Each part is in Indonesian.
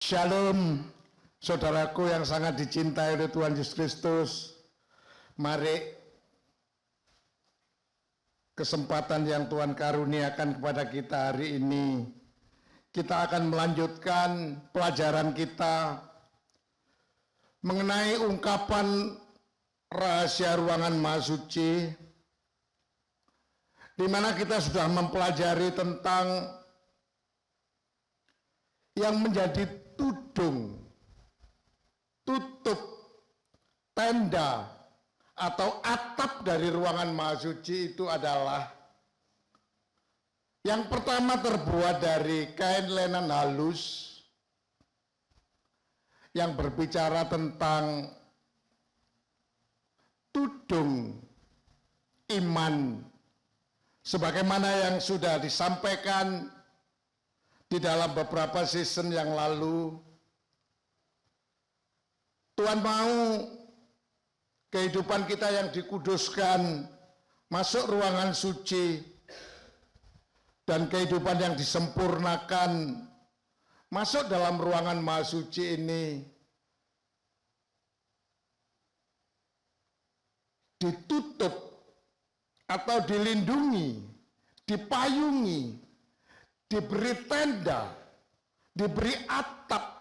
Shalom, saudaraku yang sangat dicintai oleh Tuhan Yesus Kristus. Mari kesempatan yang Tuhan karuniakan kepada kita hari ini, kita akan melanjutkan pelajaran kita mengenai ungkapan rahasia ruangan Maha Suci, di mana kita sudah mempelajari tentang yang menjadi tutup tenda atau atap dari ruangan Maha Suci itu adalah yang pertama terbuat dari kain lenan halus yang berbicara tentang tudung iman sebagaimana yang sudah disampaikan di dalam beberapa season yang lalu. Tuhan mau kehidupan kita yang dikuduskan masuk ruangan suci, dan kehidupan yang disempurnakan masuk dalam ruangan Maha Suci ini ditutup atau dilindungi, dipayungi, diberi tenda, diberi atap,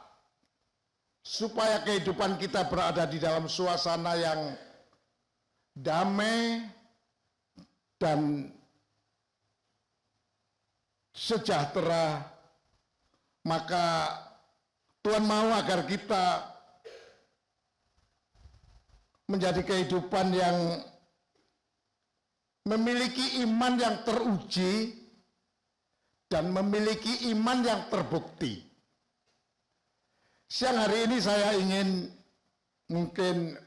supaya kehidupan kita berada di dalam suasana yang damai dan sejahtera. Maka Tuhan mau agar kita menjadi kehidupan yang memiliki iman yang teruji dan memiliki iman yang terbukti. Siang hari ini saya ingin mungkin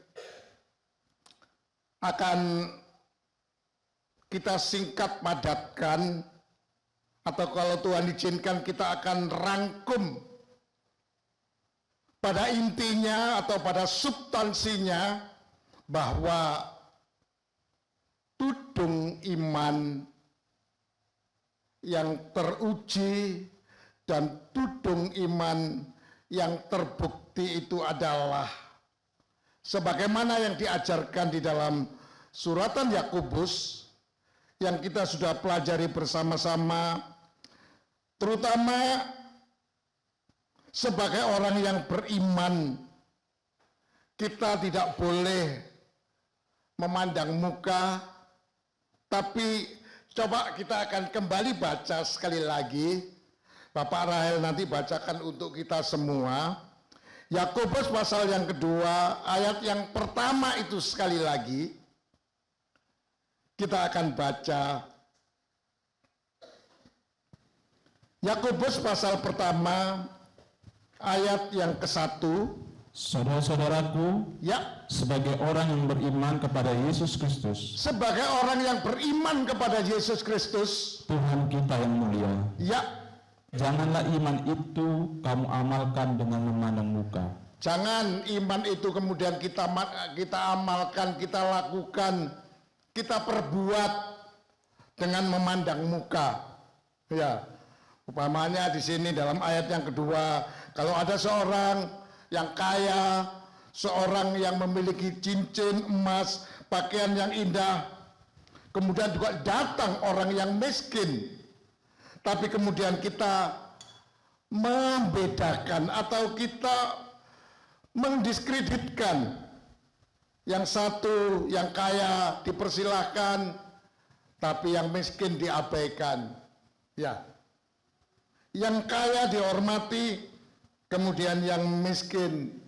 akan kita singkat padatkan, atau kalau Tuhan izinkan kita akan rangkum pada intinya atau pada substansinya, bahwa tudung iman yang teruji dan tudung iman yang terbukti itu adalah sebagaimana yang diajarkan di dalam suratan Yakobus yang kita sudah pelajari bersama-sama, terutama sebagai orang yang beriman. Kita tidak boleh memandang muka, tapi coba kita akan kembali baca sekali lagi. Bapak Rahel nanti bacakan untuk kita semua. Yakobus pasal yang kedua, ayat yang pertama itu sekali lagi. Kita akan baca. Yakobus pasal pertama, ayat yang ke-1. Saudara-saudaraku, ya, sebagai orang yang beriman kepada Yesus Kristus, sebagai orang yang beriman kepada Yesus Kristus, Tuhan kita yang mulia, ya, janganlah iman itu kamu amalkan dengan memandang muka. Jangan iman itu kemudian kita amalkan, kita lakukan, kita perbuat dengan memandang muka. Ya, umpamanya di sini dalam ayat yang kedua, kalau ada seorang yang kaya, seorang yang memiliki cincin emas, pakaian yang indah, kemudian juga datang orang yang miskin, tapi kemudian kita membedakan atau kita mendiskreditkan, yang satu yang kaya dipersilahkan, tapi yang miskin diabaikan. Ya, yang kaya dihormati, kemudian yang miskin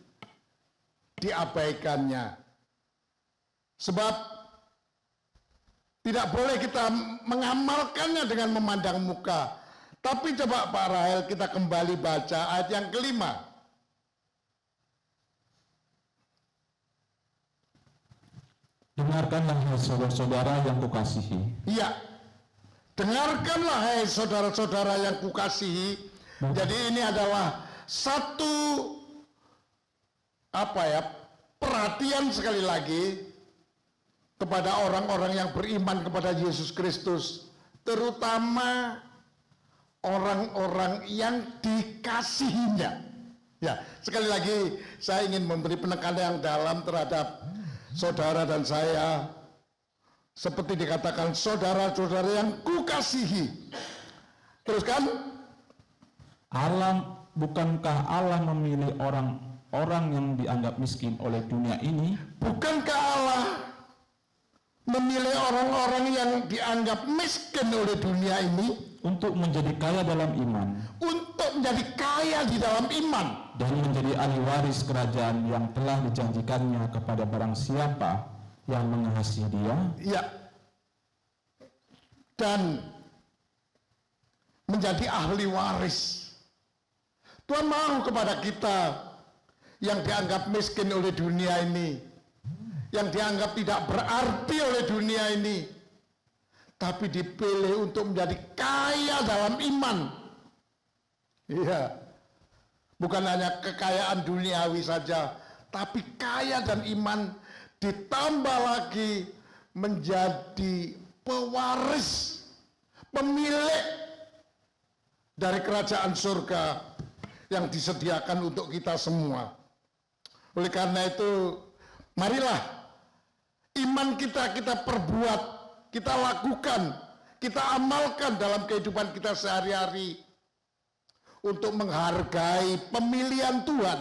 diabaikannya. Sebab tidak boleh kita mengamalkannya dengan memandang muka. Tapi coba Pak Rahel kita kembali baca ayat yang kelima. Dengarkanlah hai saudara-saudara yang kukasihi. Iya, dengarkanlah hai saudara-saudara yang kukasihi. Jadi ini adalah satu perhatian sekali lagi kepada orang-orang yang beriman kepada Yesus Kristus, terutama orang-orang yang dikasihinya. Ya, sekali lagi saya ingin memberi penekanan yang dalam terhadap saudara dan saya. Seperti dikatakan saudara-saudara yang kukasihi. Teruskan. Bukankah Allah memilih orang-orang yang dianggap miskin oleh dunia ini? Bukankah Allah memilih orang-orang yang dianggap miskin oleh dunia ini Untuk menjadi kaya dalam iman untuk menjadi kaya di dalam iman dan menjadi ahli waris kerajaan yang telah dijanjikannya kepada barang siapa yang mengasihi Dia? ya, dan menjadi ahli waris. Tuhan mau kepada kita yang dianggap miskin oleh dunia ini, yang dianggap tidak berarti oleh dunia ini, tapi dipilih untuk menjadi kaya dalam iman. Iya, bukan hanya kekayaan duniawi saja, tapi kaya dan iman ditambah lagi menjadi pewaris, pemilik dari kerajaan surga yang disediakan untuk kita semua. Oleh karena itu, marilah iman kita perbuat, kita lakukan, kita amalkan dalam kehidupan kita sehari-hari untuk menghargai pemilihan Tuhan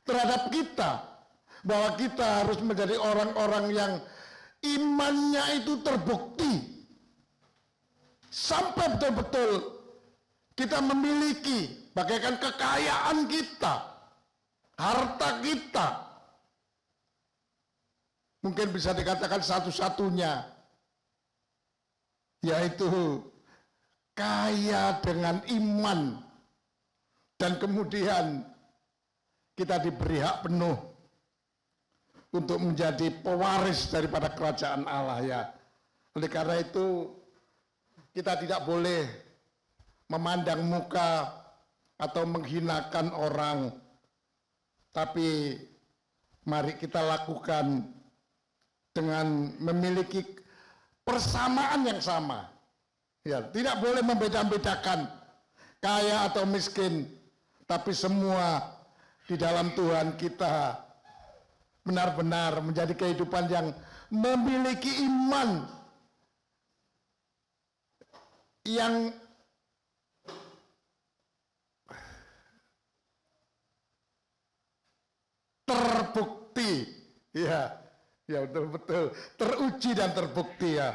terhadap kita, bahwa kita harus menjadi orang-orang yang imannya itu terbukti sampai betul-betul kita memiliki bagaikan kekayaan kita, harta kita, mungkin bisa dikatakan satu-satunya, yaitu kaya dengan iman, dan kemudian kita diberi hak penuh untuk menjadi pewaris daripada kerajaan Allah, ya. Oleh karena itu kita tidak boleh memandang muka atau menghinakan orang, tapi mari kita lakukan dengan memiliki persamaan yang sama. Ya, tidak boleh membeda-bedakan kaya atau miskin, tapi semua di dalam Tuhan kita benar-benar menjadi kehidupan yang memiliki iman yang terbukti, ya betul-betul teruji dan terbukti, ya.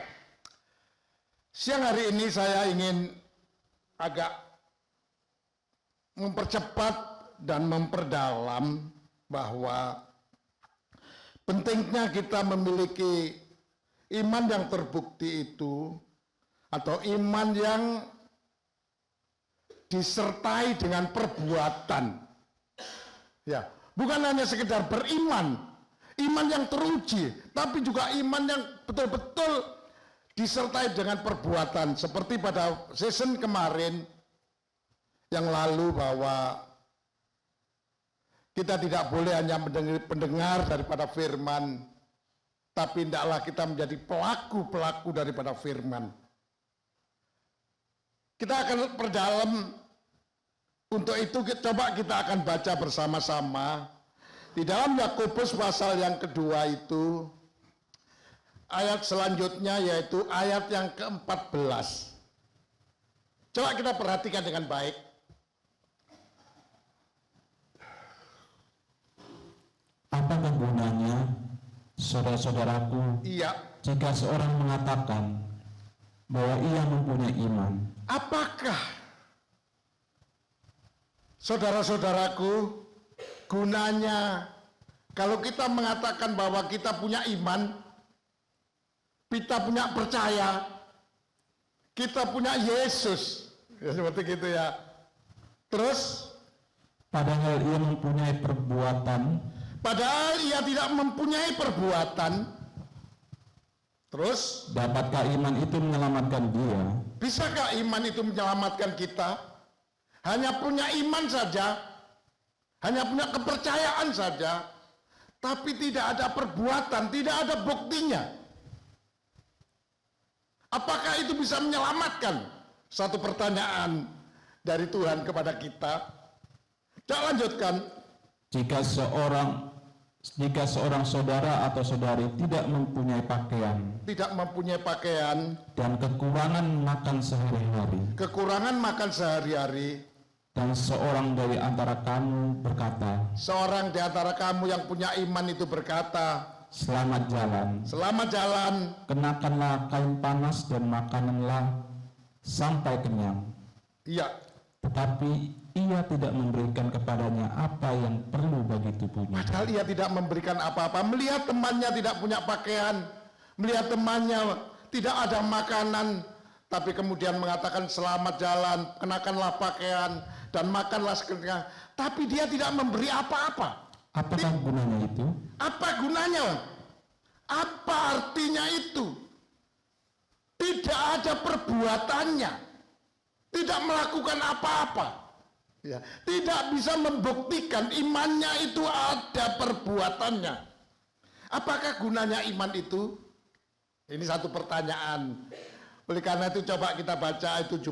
Siang hari ini saya ingin agak mempercepat dan memperdalam bahwa pentingnya kita memiliki iman yang terbukti itu, atau iman yang disertai dengan perbuatan. Ya, bukan hanya sekedar beriman, iman yang teruji, tapi juga iman yang betul-betul disertai dengan perbuatan. Seperti pada season kemarin yang lalu, bahwa kita tidak boleh hanya pendengar daripada firman, tapi hendaklah kita menjadi pelaku-pelaku daripada firman. Kita akan perdalam. Untuk itu coba kita akan baca bersama-sama di dalam Yakobus pasal yang kedua itu, ayat selanjutnya yaitu ayat yang ke-14. Coba kita perhatikan dengan baik. Apakah gunanya, saudara-saudaraku, jika seorang mengatakan bahwa ia mempunyai iman? Apakah, saudara-saudaraku, gunanya kalau kita mengatakan bahwa kita punya iman, kita punya percaya, kita punya Yesus, ya seperti gitu, ya. Terus, padahal ia mempunyai perbuatan, padahal ia tidak mempunyai perbuatan. Terus, dapatkah iman itu menyelamatkan dia? Bisakah iman itu menyelamatkan kita? Hanya punya iman saja, hanya punya kepercayaan saja, tapi tidak ada perbuatan, tidak ada buktinya. Apakah itu bisa menyelamatkan? Satu pertanyaan dari Tuhan kepada kita. Coba lanjutkan. Jika seorang saudara atau saudari tidak mempunyai pakaian Tidak mempunyai pakaian, dan kekurangan makan sehari-hari, kekurangan makan sehari-hari, dan seorang dari antara kamu berkata, seorang di antara kamu yang punya iman itu berkata, selamat jalan, selamat jalan, kenakanlah kain panas dan makananlah sampai kenyang. iya, Tetapi ia tidak memberikan kepadanya apa yang perlu bagi tubuhnya. padahal ia tidak memberikan apa-apa. Melihat temannya tidak punya pakaian, melihat temannya tidak ada makanan, tapi kemudian mengatakan selamat jalan, kenakanlah pakaian, dan makanlah sekenyang. Tapi dia tidak memberi apa-apa. Apakah gunanya itu? Apa gunanya? Apa artinya itu? Tidak ada perbuatannya, tidak melakukan apa-apa. Ya, tidak bisa membuktikan imannya itu ada perbuatannya. Apakah gunanya iman itu? Ini satu pertanyaan. Oleh karena itu coba kita baca ayat 17.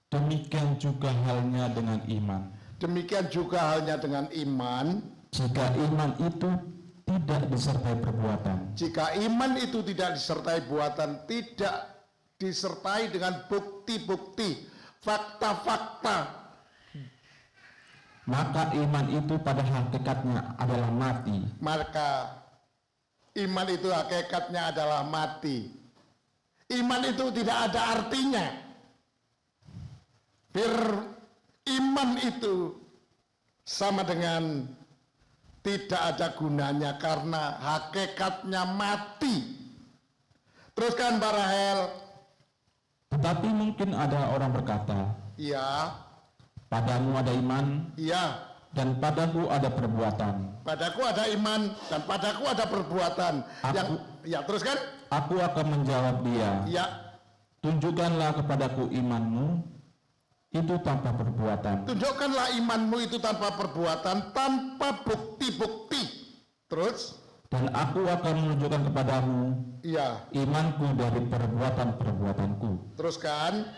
Demikian juga halnya dengan iman. Demikian juga halnya dengan iman. Jika iman itu tidak disertai perbuatan, Jika iman itu tidak disertai buatan, tidak disertai dengan bukti-bukti, fakta-fakta, maka iman itu pada hakikatnya adalah mati. maka iman itu hakikatnya adalah mati. Iman itu tidak ada artinya. Iman itu sama dengan tidak ada gunanya karena hakikatnya mati. Teruskan Pak Rahel. Tetapi mungkin ada orang berkata, Iya, padamu ada iman iya. dan padaku ada perbuatan. Padaku ada iman dan padaku ada perbuatan. Ya teruskan. Aku akan menjawab dia, Ya, tunjukkanlah kepadaku imanmu itu tanpa perbuatan, tunjukkanlah imanmu itu tanpa perbuatan, tanpa bukti-bukti. Terus, dan aku akan menunjukkan kepadamu iya. imanku dari perbuatan-perbuatanku. Teruskan.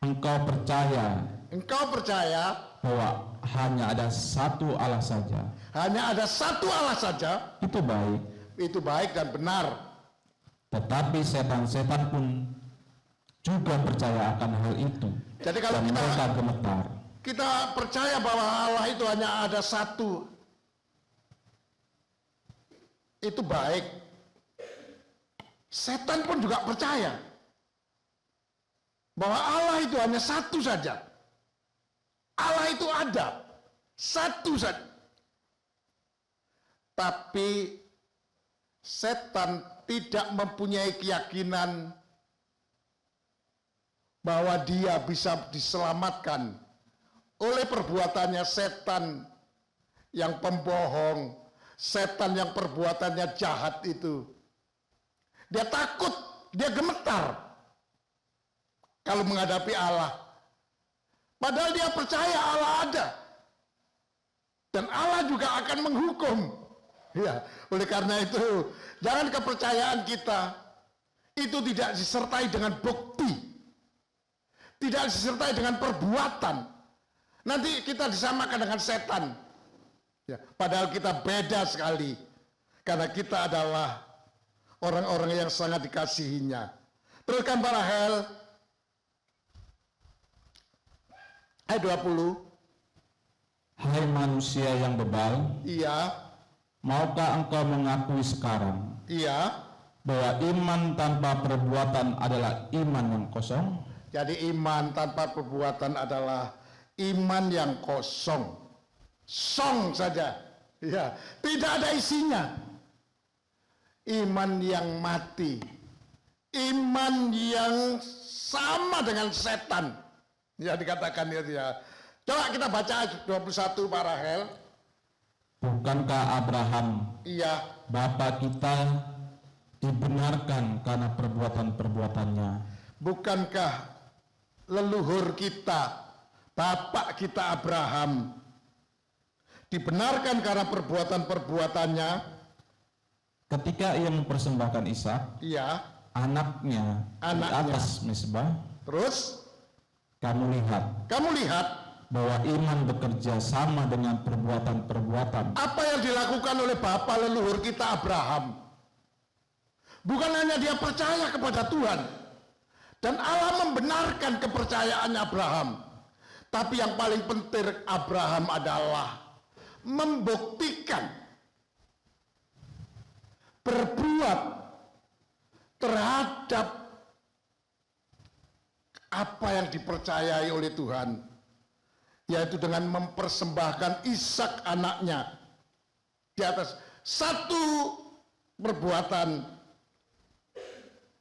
Engkau percaya bahwa hanya ada satu Allah saja. Hanya ada satu Allah saja. Itu baik. Itu baik dan benar. Tetapi setan-setan pun juga percaya akan hal itu. Jadi kalau dan mereka gemetar. kita percaya bahwa Allah itu hanya ada satu, itu baik. Setan pun juga percaya bahwa Allah itu hanya satu saja. Allah itu ada satu saja. Tapi setan tidak mempunyai keyakinan bahwa dia bisa diselamatkan oleh perbuatannya setan yang pembohong, setan yang perbuatannya jahat itu. Dia takut, dia gemetar kalau menghadapi Allah. Padahal dia percaya Allah ada. Dan Allah juga akan menghukum. Ya, oleh karena itu, jangan kepercayaan kita itu tidak disertai dengan bukti. Tidak disertai dengan perbuatan. Nanti kita disamakan dengan setan. Ya, padahal kita beda sekali. Karena kita adalah orang-orang yang sangat dikasihinya. Teruskan Pak Rahel. Ayat 20. Hai manusia yang bebal, Iya, maukah engkau mengakui sekarang iya. bahwa iman tanpa perbuatan adalah iman yang kosong? Jadi iman tanpa perbuatan adalah iman yang kosong. Song saja. Ya, tidak ada isinya. Iman yang mati. Iman yang sama dengan setan. Ya dikatakan itu ya. Coba kita baca ayat 21 Pak Rahel. Bukankah Abraham, Iya, bapa kita, dibenarkan karena perbuatan-perbuatannya? bukankah leluhur kita, bapak kita Abraham, dibenarkan karena perbuatan-perbuatannya? Ketika ia mempersembahkan Ishak, Iya. anaknya di atas mezbah, Terus kamu lihat kamu lihat bahwa iman bekerja sama dengan perbuatan-perbuatan. Apa yang dilakukan oleh bapa leluhur kita Abraham? Bukan hanya dia percaya kepada Tuhan dan Allah membenarkan kepercayaan Abraham, tapi yang paling penting Abraham adalah membuktikan, berbuat terhadap apa yang dipercayai oleh Tuhan, yaitu dengan mempersembahkan Ishak anaknya di atas satu perbuatan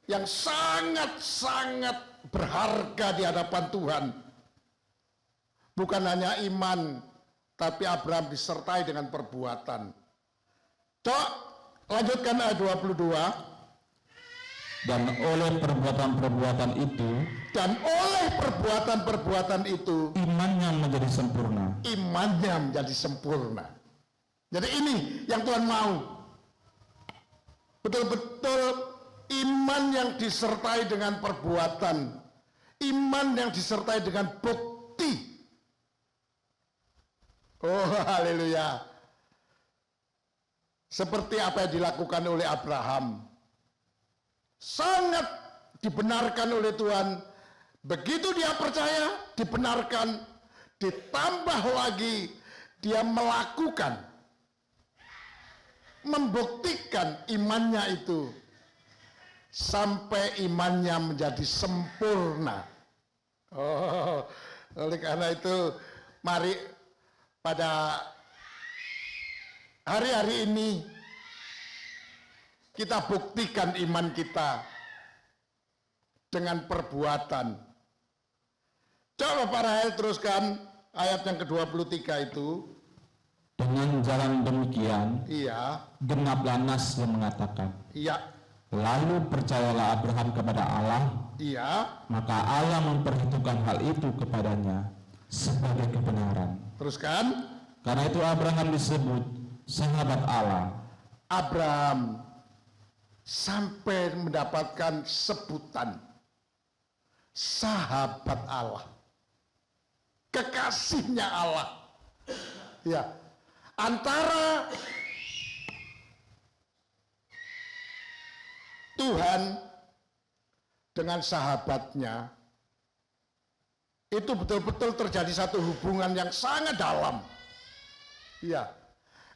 yang sangat-sangat berharga di hadapan Tuhan. Bukan hanya iman, tapi Abraham disertai dengan perbuatan. Coba lanjutkan ayat 22. Dan oleh perbuatan-perbuatan itu, imannya menjadi sempurna. Imannya menjadi sempurna. Jadi ini yang Tuhan mau. Betul-betul iman yang disertai dengan perbuatan. Iman yang disertai dengan bukti. Oh, haleluya. Seperti apa yang dilakukan oleh Abraham. Sangat dibenarkan oleh Tuhan. Begitu dia percaya, dibenarkan, ditambah lagi dia melakukan, membuktikan imannya itu sampai imannya menjadi sempurna. Oh, oleh karena itu mari pada hari-hari ini kita buktikan iman kita dengan perbuatan. Coba Pak Rahel teruskan ayat yang ke-23 itu. Dengan jalan demikian, Iya. genaplah nas yang mengatakan, Iya. lalu percayalah Abraham kepada Allah, Iya. maka Allah memperhitungkan hal itu kepadanya sebagai kebenaran. Teruskan. Karena itu Abraham disebut sahabat Allah. Abraham sampai mendapatkan sebutan sahabat Allah, kekasihnya Allah. Ya, antara Tuhan dengan sahabatnya itu betul-betul terjadi satu hubungan yang sangat dalam. Ya,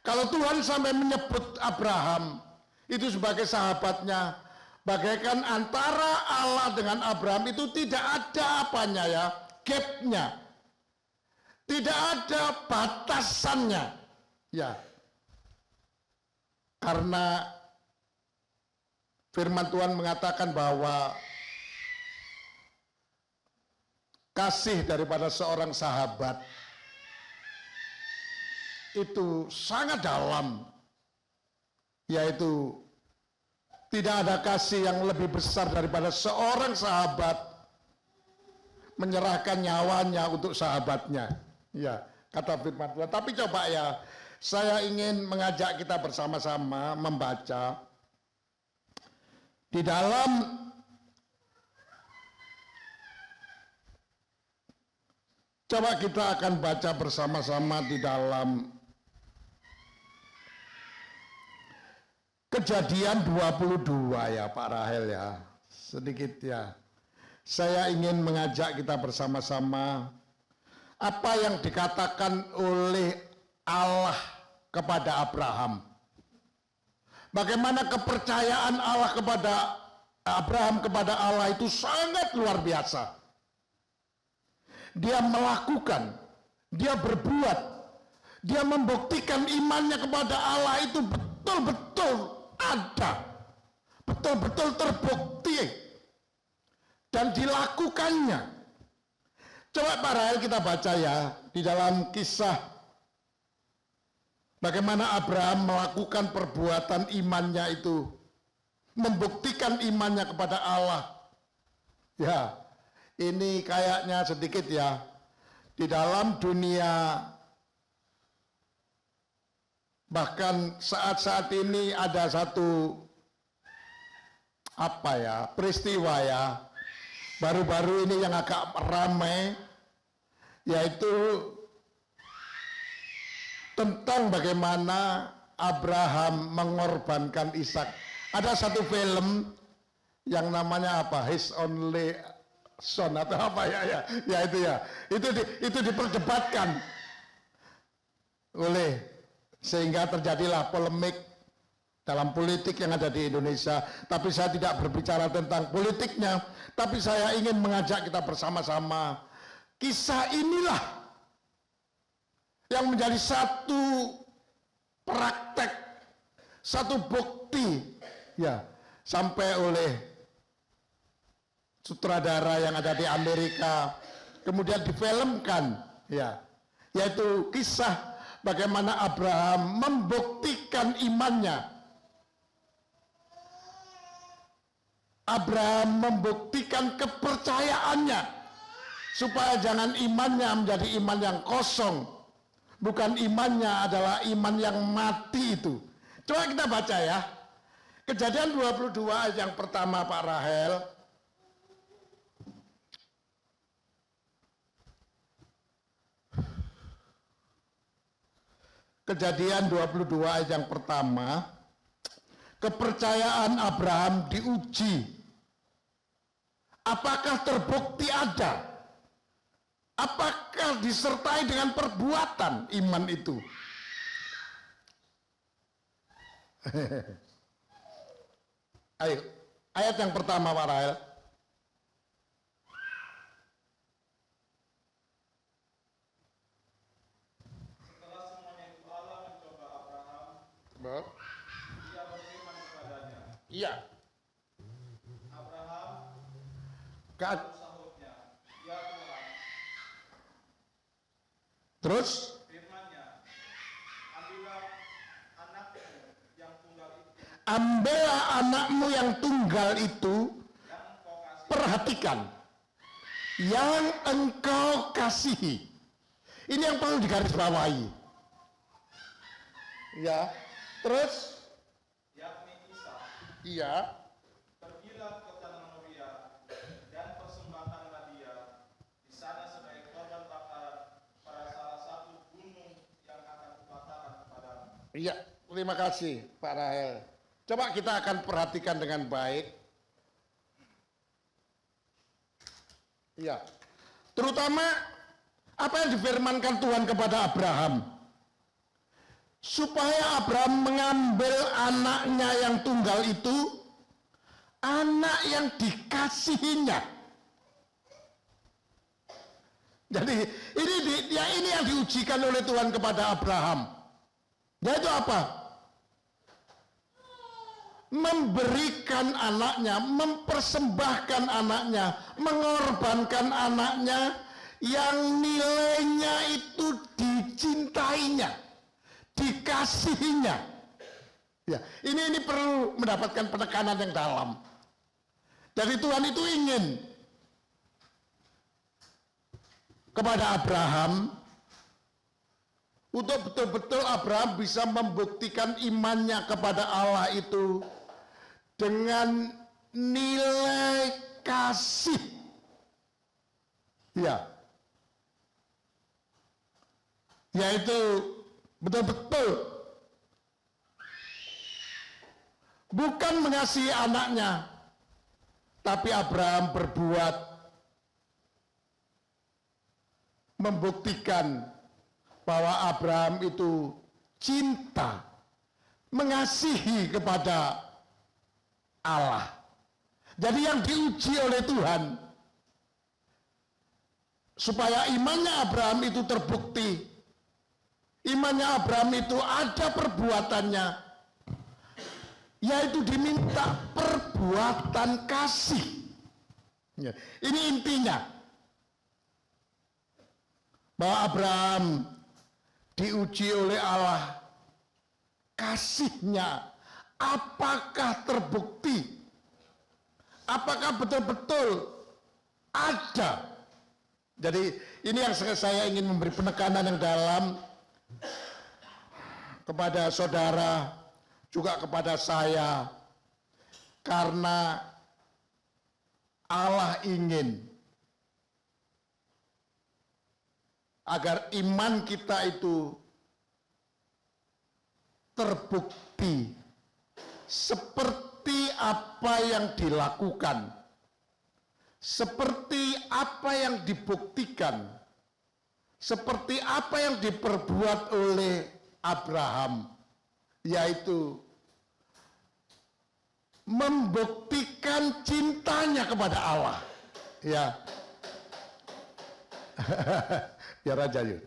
kalau Tuhan sampai menyebut Abraham itu sebagai sahabatnya, bagaikan antara Allah dengan Abraham itu tidak ada apanya ya, gapnya, tidak ada batasannya, ya, karena firman Tuhan mengatakan bahwa kasih daripada seorang sahabat itu sangat dalam, yaitu tidak ada kasih yang lebih besar daripada seorang sahabat menyerahkan nyawanya untuk sahabatnya. Ya, kata firman Tuhan. Tapi coba ya, saya ingin mengajak kita bersama-sama membaca di dalam coba kita akan baca bersama-sama di dalam Kejadian 22 ya Pak Rahel ya, sedikit ya. Saya ingin mengajak kita bersama-sama apa yang dikatakan oleh Allah kepada Abraham. Bagaimana kepercayaan Allah kepada Abraham kepada Allah itu sangat luar biasa. Dia melakukan, dia berbuat, dia membuktikan imannya kepada Allah itu betul-betul ada, betul-betul terbukti dan dilakukannya. Coba Pak Rahel kita baca ya di dalam kisah bagaimana Abraham melakukan perbuatan imannya itu, membuktikan imannya kepada Allah. Ya, ini kayaknya sedikit ya, di dalam dunia. Bahkan saat-saat ini ada satu peristiwa ya baru-baru ini yang agak ramai, yaitu tentang bagaimana Abraham mengorbankan Ishak. Ada satu film yang namanya apa? His Only Son atau apa ya? Itu diperdebatkan sehingga terjadilah polemik dalam politik yang ada di Indonesia. Tapi saya tidak berbicara tentang politiknya, tapi saya ingin mengajak kita bersama-sama. Kisah inilah yang menjadi satu praktek, satu bukti, ya, sampai oleh sutradara yang ada di Amerika, kemudian difilmkan, ya, yaitu kisah bagaimana Abraham membuktikan imannya. Abraham membuktikan kepercayaannya supaya jangan imannya menjadi iman yang kosong. Bukan imannya adalah iman yang mati itu. Coba kita baca ya. Kejadian 22 ayat yang pertama Pak Rahel. Kejadian 22 ayat yang pertama. Kepercayaan Abraham diuji. Apakah terbukti ada? Apakah disertai dengan perbuatan iman itu? Ayo, ayat yang pertama Pak Rahel. Setelah semuanya itu Allah mencoba Abraham, Ia berfirman kepadanya, Iya. Abraham, Ka- sahutnya, ya Tuhan, Terus firman-Nya, ambillah anakmu yang tunggal itu, ambillah anakmu yang tunggal itu, yang engkau kasih, perhatikan, yang engkau kasihi. Ini yang perlu digarisbawahi. Ya, terus, yakni Ishak, iya, pergilah ke tanah Moria dan persembahkanlah dia di sana sebagai korban bakaran pada salah satu gunung yang akan kukatakan kepadamu. iya, terima kasih Pak Rahel. Coba kita akan perhatikan dengan baik. Iya, terutama apa yang difirmankan Tuhan kepada Abraham. Supaya Abraham mengambil anaknya yang tunggal itu, anak yang dikasihinya. Jadi ini yang diujikan oleh Tuhan kepada Abraham. Yaitu apa? Memberikan anaknya, mempersembahkan anaknya, mengorbankan anaknya yang nilainya itu dicintainya, dikasihinya. Ya, ini perlu mendapatkan penekanan yang dalam. Dari Tuhan itu ingin kepada Abraham untuk betul-betul Abraham bisa membuktikan imannya kepada Allah itu dengan nilai kasih. Ya. Yaitu betul-betul bukan mengasihi anaknya, tapi Abraham berbuat membuktikan bahwa Abraham itu cinta, mengasihi kepada Allah. Jadi yang diuji oleh Tuhan supaya imannya Abraham itu terbukti, imannya Abraham itu ada perbuatannya, yaitu diminta perbuatan kasih. Ya, ini intinya, bahwa Abraham diuji oleh Allah, kasihnya apakah terbukti, apakah betul-betul ada. Jadi ini yang saya ingin memberi penekanan yang dalam kepada saudara, juga kepada saya, karena Allah ingin agar iman kita itu terbukti seperti apa yang dilakukan, seperti apa yang dibuktikan, seperti apa yang diperbuat oleh Abraham, yaitu membuktikan cintanya kepada Allah. Ya. Ya Raja Yun.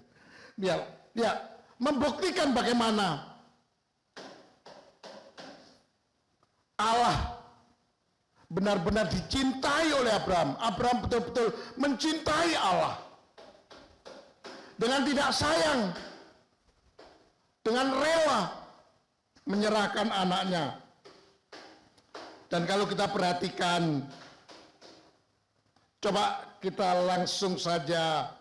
Ya, membuktikan bagaimana Allah benar-benar dicintai oleh Abraham. Abraham betul-betul mencintai Allah. Dengan tidak sayang, dengan rela menyerahkan anaknya. Dan kalau kita perhatikan, coba kita langsung saja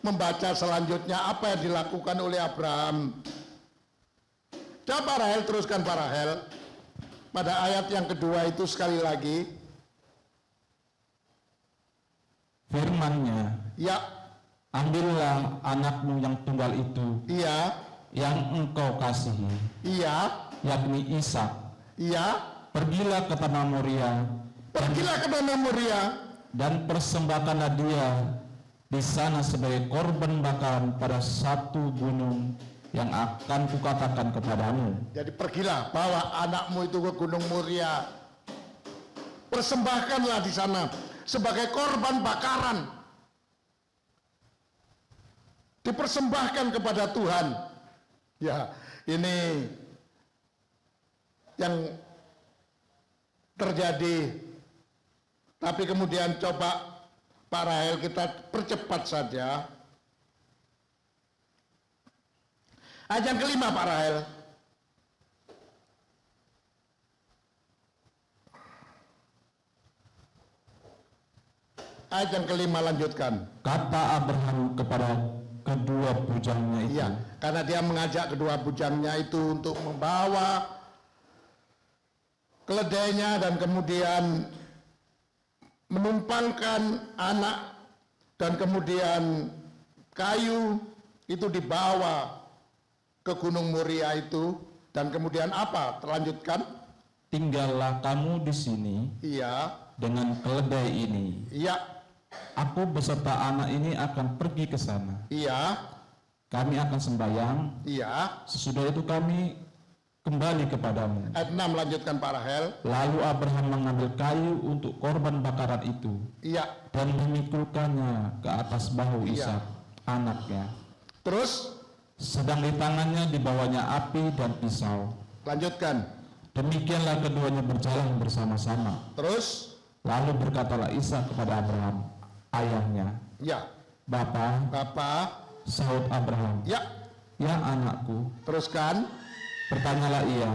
membaca selanjutnya apa yang dilakukan oleh Abraham. Coba Pak Rahel, teruskan Pak Rahel. Pada ayat yang kedua itu sekali lagi. Firman-Nya, Ya, ambillah anakmu yang tunggal itu, iya, yang engkau kasihi, iya, yakni Ishak. iya. Pergilah ke tanah Moria, Pergilah ke tanah Moria dan persembahkanlah dia di sana sebagai korban bakaran pada satu gunung yang akan kukatakan kepadamu. Jadi pergilah, bawa anakmu itu ke Gunung Moria. Persembahkanlah di sana sebagai korban bakaran. Dipersembahkan kepada Tuhan. Ya, ini yang terjadi. Tapi kemudian coba Pak Rahel kita percepat saja. Ayat yang kelima Pak Rahel. Ayat yang kelima lanjutkan. Kata Abraham kepada kedua bujangnya itu, Iya, karena dia mengajak kedua bujangnya itu untuk membawa keledainya dan kemudian menumpangkan anak dan kemudian kayu itu dibawa ke Gunung Moria itu dan kemudian apa? Terlanjutkan? tinggallah kamu di sini Iya, dengan keledai ini. iya, Aku beserta anak ini akan pergi ke sana. iya, Kami akan sembahyang. iya. Sesudah itu kami kembali kepadamu. Ayat 6 lanjutkan Pak Rahel. Lalu Abraham mengambil kayu untuk korban bakaran itu Iya, dan memikulkannya ke atas bahu Iya. Ishak, anaknya. terus Sedang di tangannya dibawanya api dan pisau. lanjutkan. Demikianlah keduanya berjalan bersama-sama. Terus, Lalu berkatalah Ishak kepada Abraham, ayahnya, ya, Bapa, Bapak, sahut Abraham, ya, ya anakku. teruskan. Bertanyalah ia,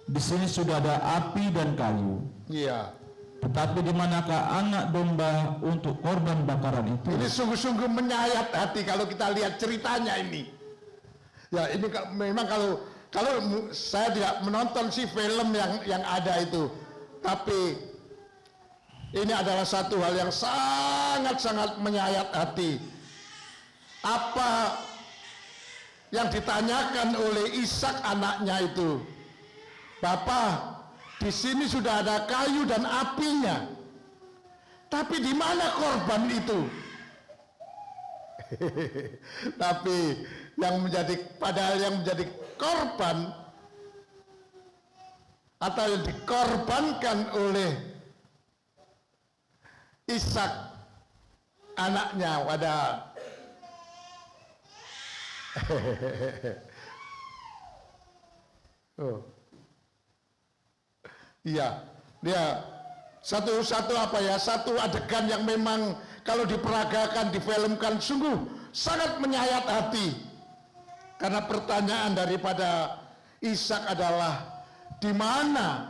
di sini sudah ada api dan kayu, Iya. tetapi di manakah anak domba untuk korban bakaran itu? Ini sungguh-sungguh menyayat hati kalau kita lihat ceritanya ini. Ya, ini memang kalau saya tidak menonton si film yang ada itu, tapi ini adalah satu hal yang sangat-sangat menyayat hati. Apa yang ditanyakan oleh Ishak anaknya itu, Bapak, di sini sudah ada kayu dan apinya, tapi di mana korban itu? Tapi padahal yang menjadi korban atau yang dikorbankan oleh Ishak anaknya pada oh. Iya, dia satu adegan yang memang kalau diperagakan, difilmkan sungguh sangat menyayat hati. Karena pertanyaan daripada Ishak adalah di mana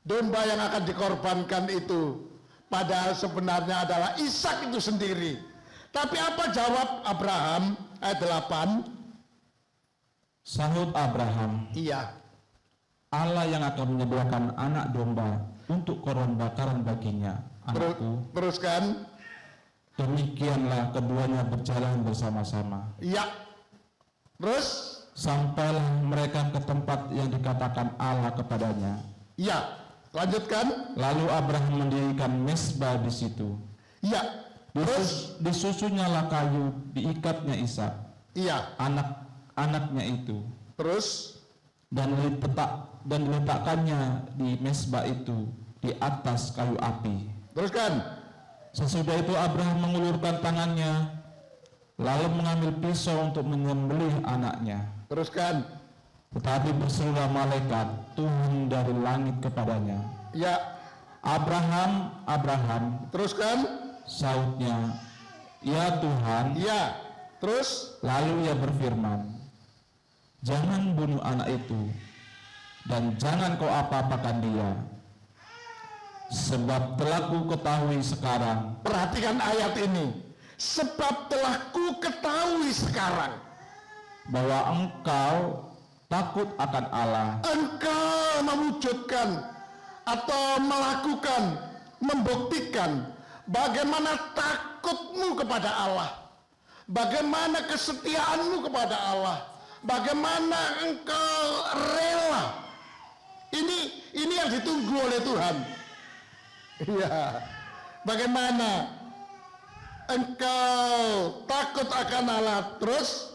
domba yang akan dikorbankan itu? Padahal sebenarnya adalah Ishak itu sendiri. Tapi apa jawab Abraham ayat 8? Sahut Abraham, Iya. Allah yang akan menyediakan anak domba untuk korban bakaran baginya, anakku. Teruskan. Demikianlah keduanya berjalan bersama-sama. Ya. Terus? Sampailah mereka ke tempat yang dikatakan Allah kepadanya. Ya. Lanjutkan. Lalu Abraham mendirikan mezbah di situ. Ya. Terus? Disusunyalah kayu, diikatnya Ishak, Iya. anaknya itu. Terus? Dan diletakkannya di mezbah itu di atas kayu api. Teruskan. Sesudah itu Abraham mengulurkan tangannya, lalu mengambil pisau untuk menyembelih anaknya. Teruskan. Tetapi berserulah malaikat Tuhan dari langit kepadanya, Ya. Abraham, Abraham. Teruskan. Sautnya, ya Tuhan. Ya. Terus? Lalu ia berfirman, jangan bunuh anak itu, dan jangan kau apa-apakan dia. Sebab telah ku ketahui sekarang. Perhatikan ayat ini. Sebab telah ku ketahui sekarang Bahwa engkau takut akan Allah. engkau mewujudkan atau melakukan, membuktikan bagaimana takutmu kepada Allah, bagaimana kesetiaanmu kepada Allah, bagaimana engkau rela. Ini yang ditunggu oleh Tuhan. Iya. Bagaimana engkau takut akan Allah, terus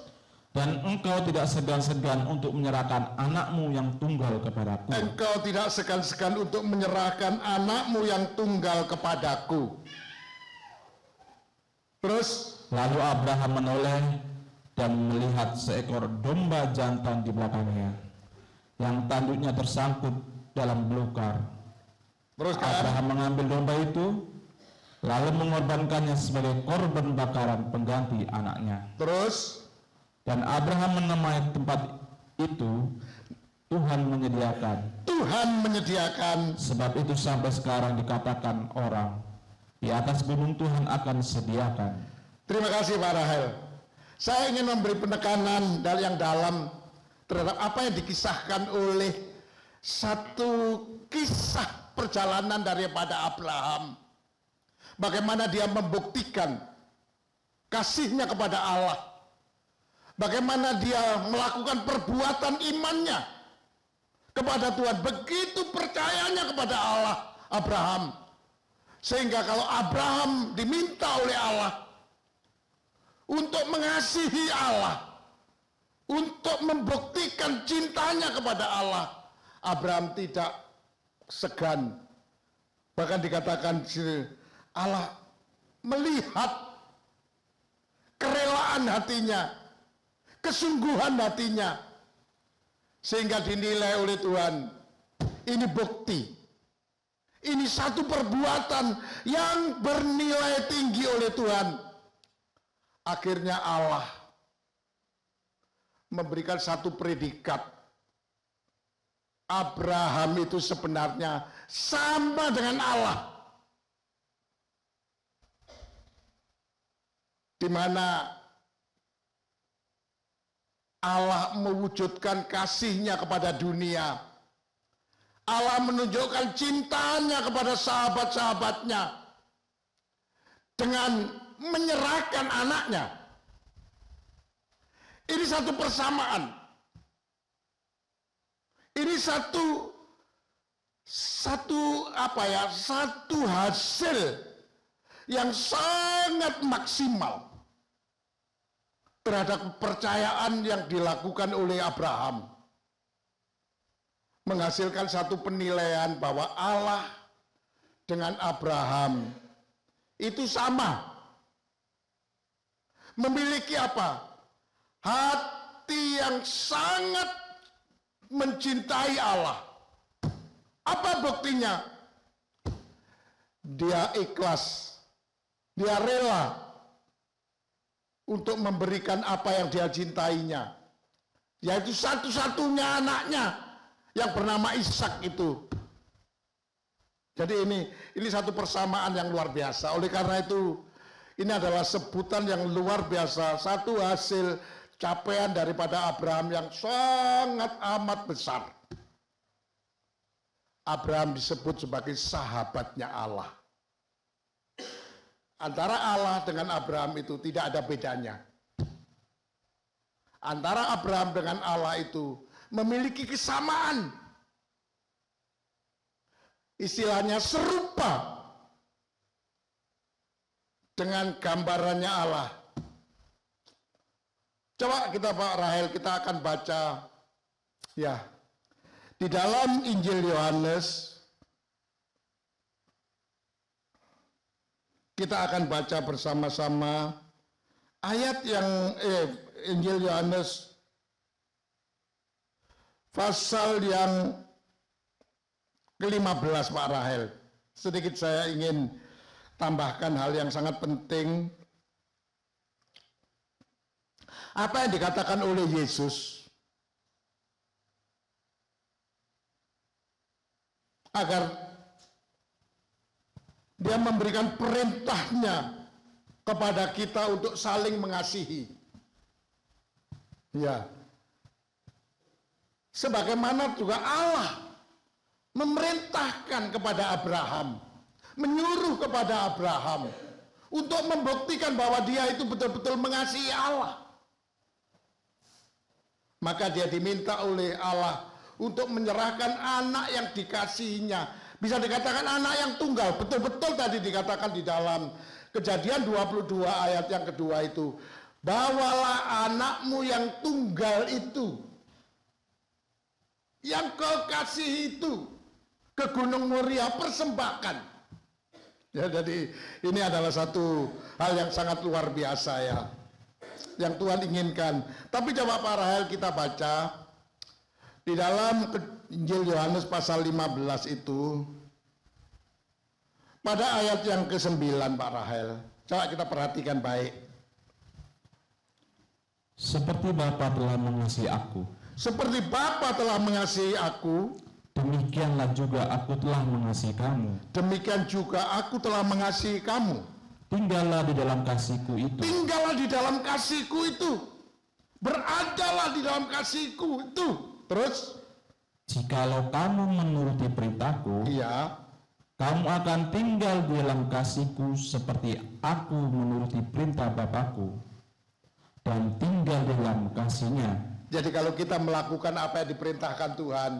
Dan engkau tidak segan-segan untuk menyerahkan anakmu yang tunggal kepadaku. engkau tidak segan-segan untuk menyerahkan anakmu yang tunggal kepadaku. Terus? Lalu Abraham menoleh dan melihat seekor domba jantan di belakangnya, yang tanduknya tersangkut dalam belukar. Terus kan? Abraham mengambil domba itu, lalu mengorbankannya sebagai korban bakaran pengganti anaknya. Terus? Dan Abraham menamai tempat itu Tuhan menyediakan. Tuhan menyediakan. Sebab itu sampai sekarang dikatakan orang, di atas gunung Tuhan akan sediakan. Terima kasih Pak Rahel. Saya ingin memberi penekanan dari yang dalam terhadap apa yang dikisahkan oleh satu kisah perjalanan daripada Abraham. Bagaimana dia membuktikan kasihnya kepada Allah. Bagaimana dia melakukan perbuatan imannya kepada Tuhan. Begitu percayanya kepada Allah Abraham. Sehingga kalau Abraham diminta oleh Allah untuk mengasihi Allah, untuk membuktikan cintanya kepada Allah, Abraham tidak segan. Bahkan dikatakan Allah melihat kerelaan hatinya, kesungguhan hatinya, sehingga dinilai oleh Tuhan, ini bukti, ini satu perbuatan yang bernilai tinggi oleh Tuhan. Akhirnya Allah memberikan satu predikat, Abraham itu sebenarnya sama dengan Allah, di mana Allah mewujudkan kasihnya kepada dunia. Allah menunjukkan cintanya kepada sahabat-sahabatnya dengan menyerahkan anaknya. Ini satu persamaan. Ini satu hasil yang sangat maksimal terhadap kepercayaan yang dilakukan oleh Abraham, menghasilkan satu penilaian bahwa Allah dengan Abraham itu sama, memiliki apa? Hati yang sangat mencintai Allah. Apa buktinya? Dia ikhlas, dia rela untuk memberikan apa yang dia cintainya, yaitu satu-satunya anaknya yang bernama Ishak itu. Jadi ini satu persamaan yang luar biasa. Oleh karena itu, ini adalah sebutan yang luar biasa, satu hasil capaian daripada Abraham yang sangat amat besar. Abraham disebut sebagai sahabatnya Allah. Antara Allah dengan Abraham itu tidak ada bedanya. Antara Abraham dengan Allah itu memiliki kesamaan. Istilahnya serupa dengan gambarannya Allah. Coba kita Pak Rahel, kita akan baca ya di dalam Injil Yohanes. Kita akan baca bersama-sama ayat yang Injil Yohanes pasal yang ke-15 Pak Rahel. Sedikit saya ingin tambahkan hal yang sangat penting. Apa yang dikatakan oleh Yesus agar Dia memberikan perintahnya kepada kita untuk saling mengasihi. Ya. Sebagaimana juga Allah memerintahkan kepada Abraham, menyuruh kepada Abraham untuk membuktikan bahwa dia itu betul-betul mengasihi Allah. Maka dia diminta oleh Allah untuk menyerahkan anak yang dikasihinya. Bisa dikatakan anak yang tunggal, betul-betul tadi dikatakan di dalam Kejadian 22 ayat yang kedua itu. Bawalah anakmu yang tunggal itu, yang kau kasih itu, ke Gunung Moria, persembahkan. Ya, jadi ini adalah satu hal yang sangat luar biasa ya, yang Tuhan inginkan. Tapi coba Pak Rahel kita baca di dalam Injil Yohanes pasal 15 itu, pada ayat yang ke-9 Pak Rahel. Coba kita perhatikan baik. Seperti Bapa telah mengasihi aku, Seperti Bapa telah mengasihi aku, demikianlah juga aku telah mengasihi kamu. demikian juga aku telah mengasihi kamu. Tinggallah di dalam kasihku itu. Tinggallah di dalam kasihku itu. Beradalah di dalam kasihku itu. Terus, Jikalau kamu menuruti perintahku, iya, kamu akan tinggal di dalam kasihku seperti aku menuruti perintah Bapakku dan tinggal di dalam kasihnya. jadi kalau kita melakukan apa yang diperintahkan Tuhan,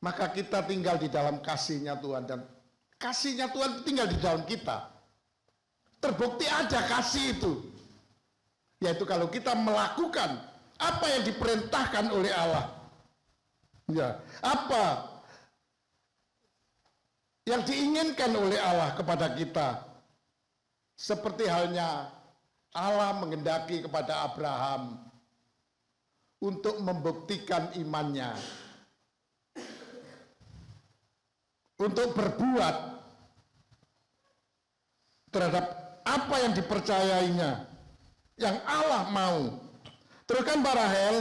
maka kita tinggal di dalam kasihnya Tuhan, dan kasihnya Tuhan tinggal di dalam kita. Terbukti ada kasih itu, yaitu kalau kita melakukan apa yang diperintahkan oleh Allah. Ya, apa yang diinginkan oleh Allah kepada kita. Seperti halnya Allah menghendaki kepada Abraham untuk membuktikan imannya, untuk berbuat terhadap apa yang dipercayainya, yang Allah mau. Terus kan Pak Rahel,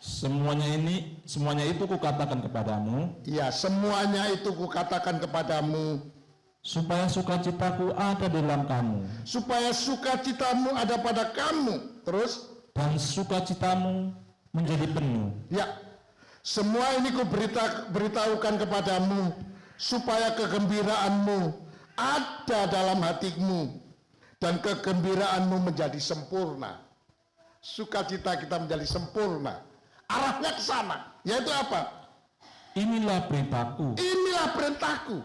Semuanya itu kukatakan kepadamu, ya semuanya itu kukatakan kepadamu, supaya sukacitaku ada di dalam kamu, supaya sukacitamu ada pada kamu. Terus, dan sukacitamu menjadi penuh. ya, semua ini beritahukan kepadamu, supaya kegembiraanmu ada dalam hatimu, dan kegembiraanmu menjadi sempurna. Sukacita kita menjadi sempurna. Arahnya ke sana, yaitu apa? Inilah perintahku, Inilah perintahku,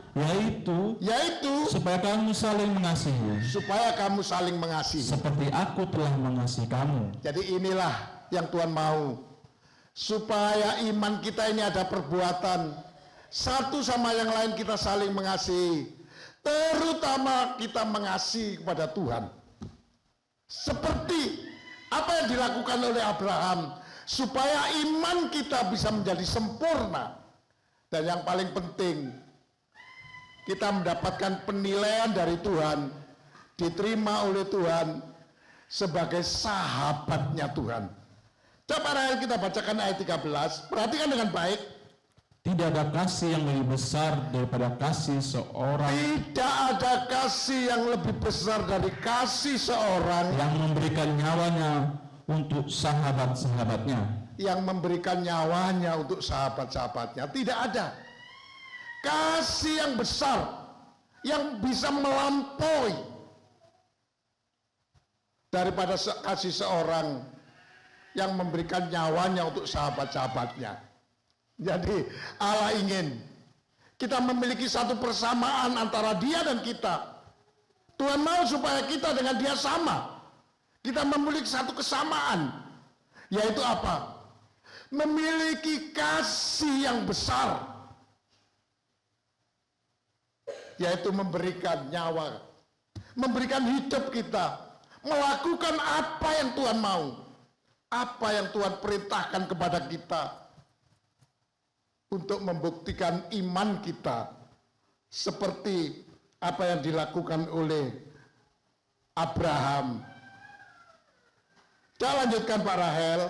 yaitu supaya kamu saling mengasihi, supaya kamu saling mengasihi. seperti aku telah mengasihi kamu. Jadi inilah yang Tuhan mau, supaya iman kita ini ada perbuatan, satu sama yang lain kita saling mengasihi, terutama kita mengasihi kepada Tuhan. Seperti apa yang dilakukan oleh Abraham, supaya iman kita bisa menjadi sempurna. Dan yang paling penting, kita mendapatkan penilaian dari Tuhan, diterima oleh Tuhan sebagai sahabatnya Tuhan. Coba Rahel kita bacakan ayat 13, perhatikan dengan baik. Tidak ada kasih yang lebih besar daripada kasih seorang Tidak ada kasih yang lebih besar dari kasih seorang yang memberikan nyawanya untuk sahabat-sahabatnya. yang memberikan nyawanya untuk sahabat-sahabatnya. Tidak ada kasih yang besar, yang bisa melampaui daripada kasih seorang yang memberikan nyawanya untuk sahabat-sahabatnya. Jadi Allah ingin kita memiliki satu persamaan antara dia dan kita. Tuhan mau supaya kita dengan dia sama. Kita memiliki satu kesamaan, yaitu apa? Memiliki kasih yang besar, yaitu memberikan nyawa, memberikan hidup kita, melakukan apa yang Tuhan mau, apa yang Tuhan perintahkan kepada kita, untuk membuktikan iman kita, seperti apa yang dilakukan oleh Abraham. Kita lanjutkan Pak Rahel.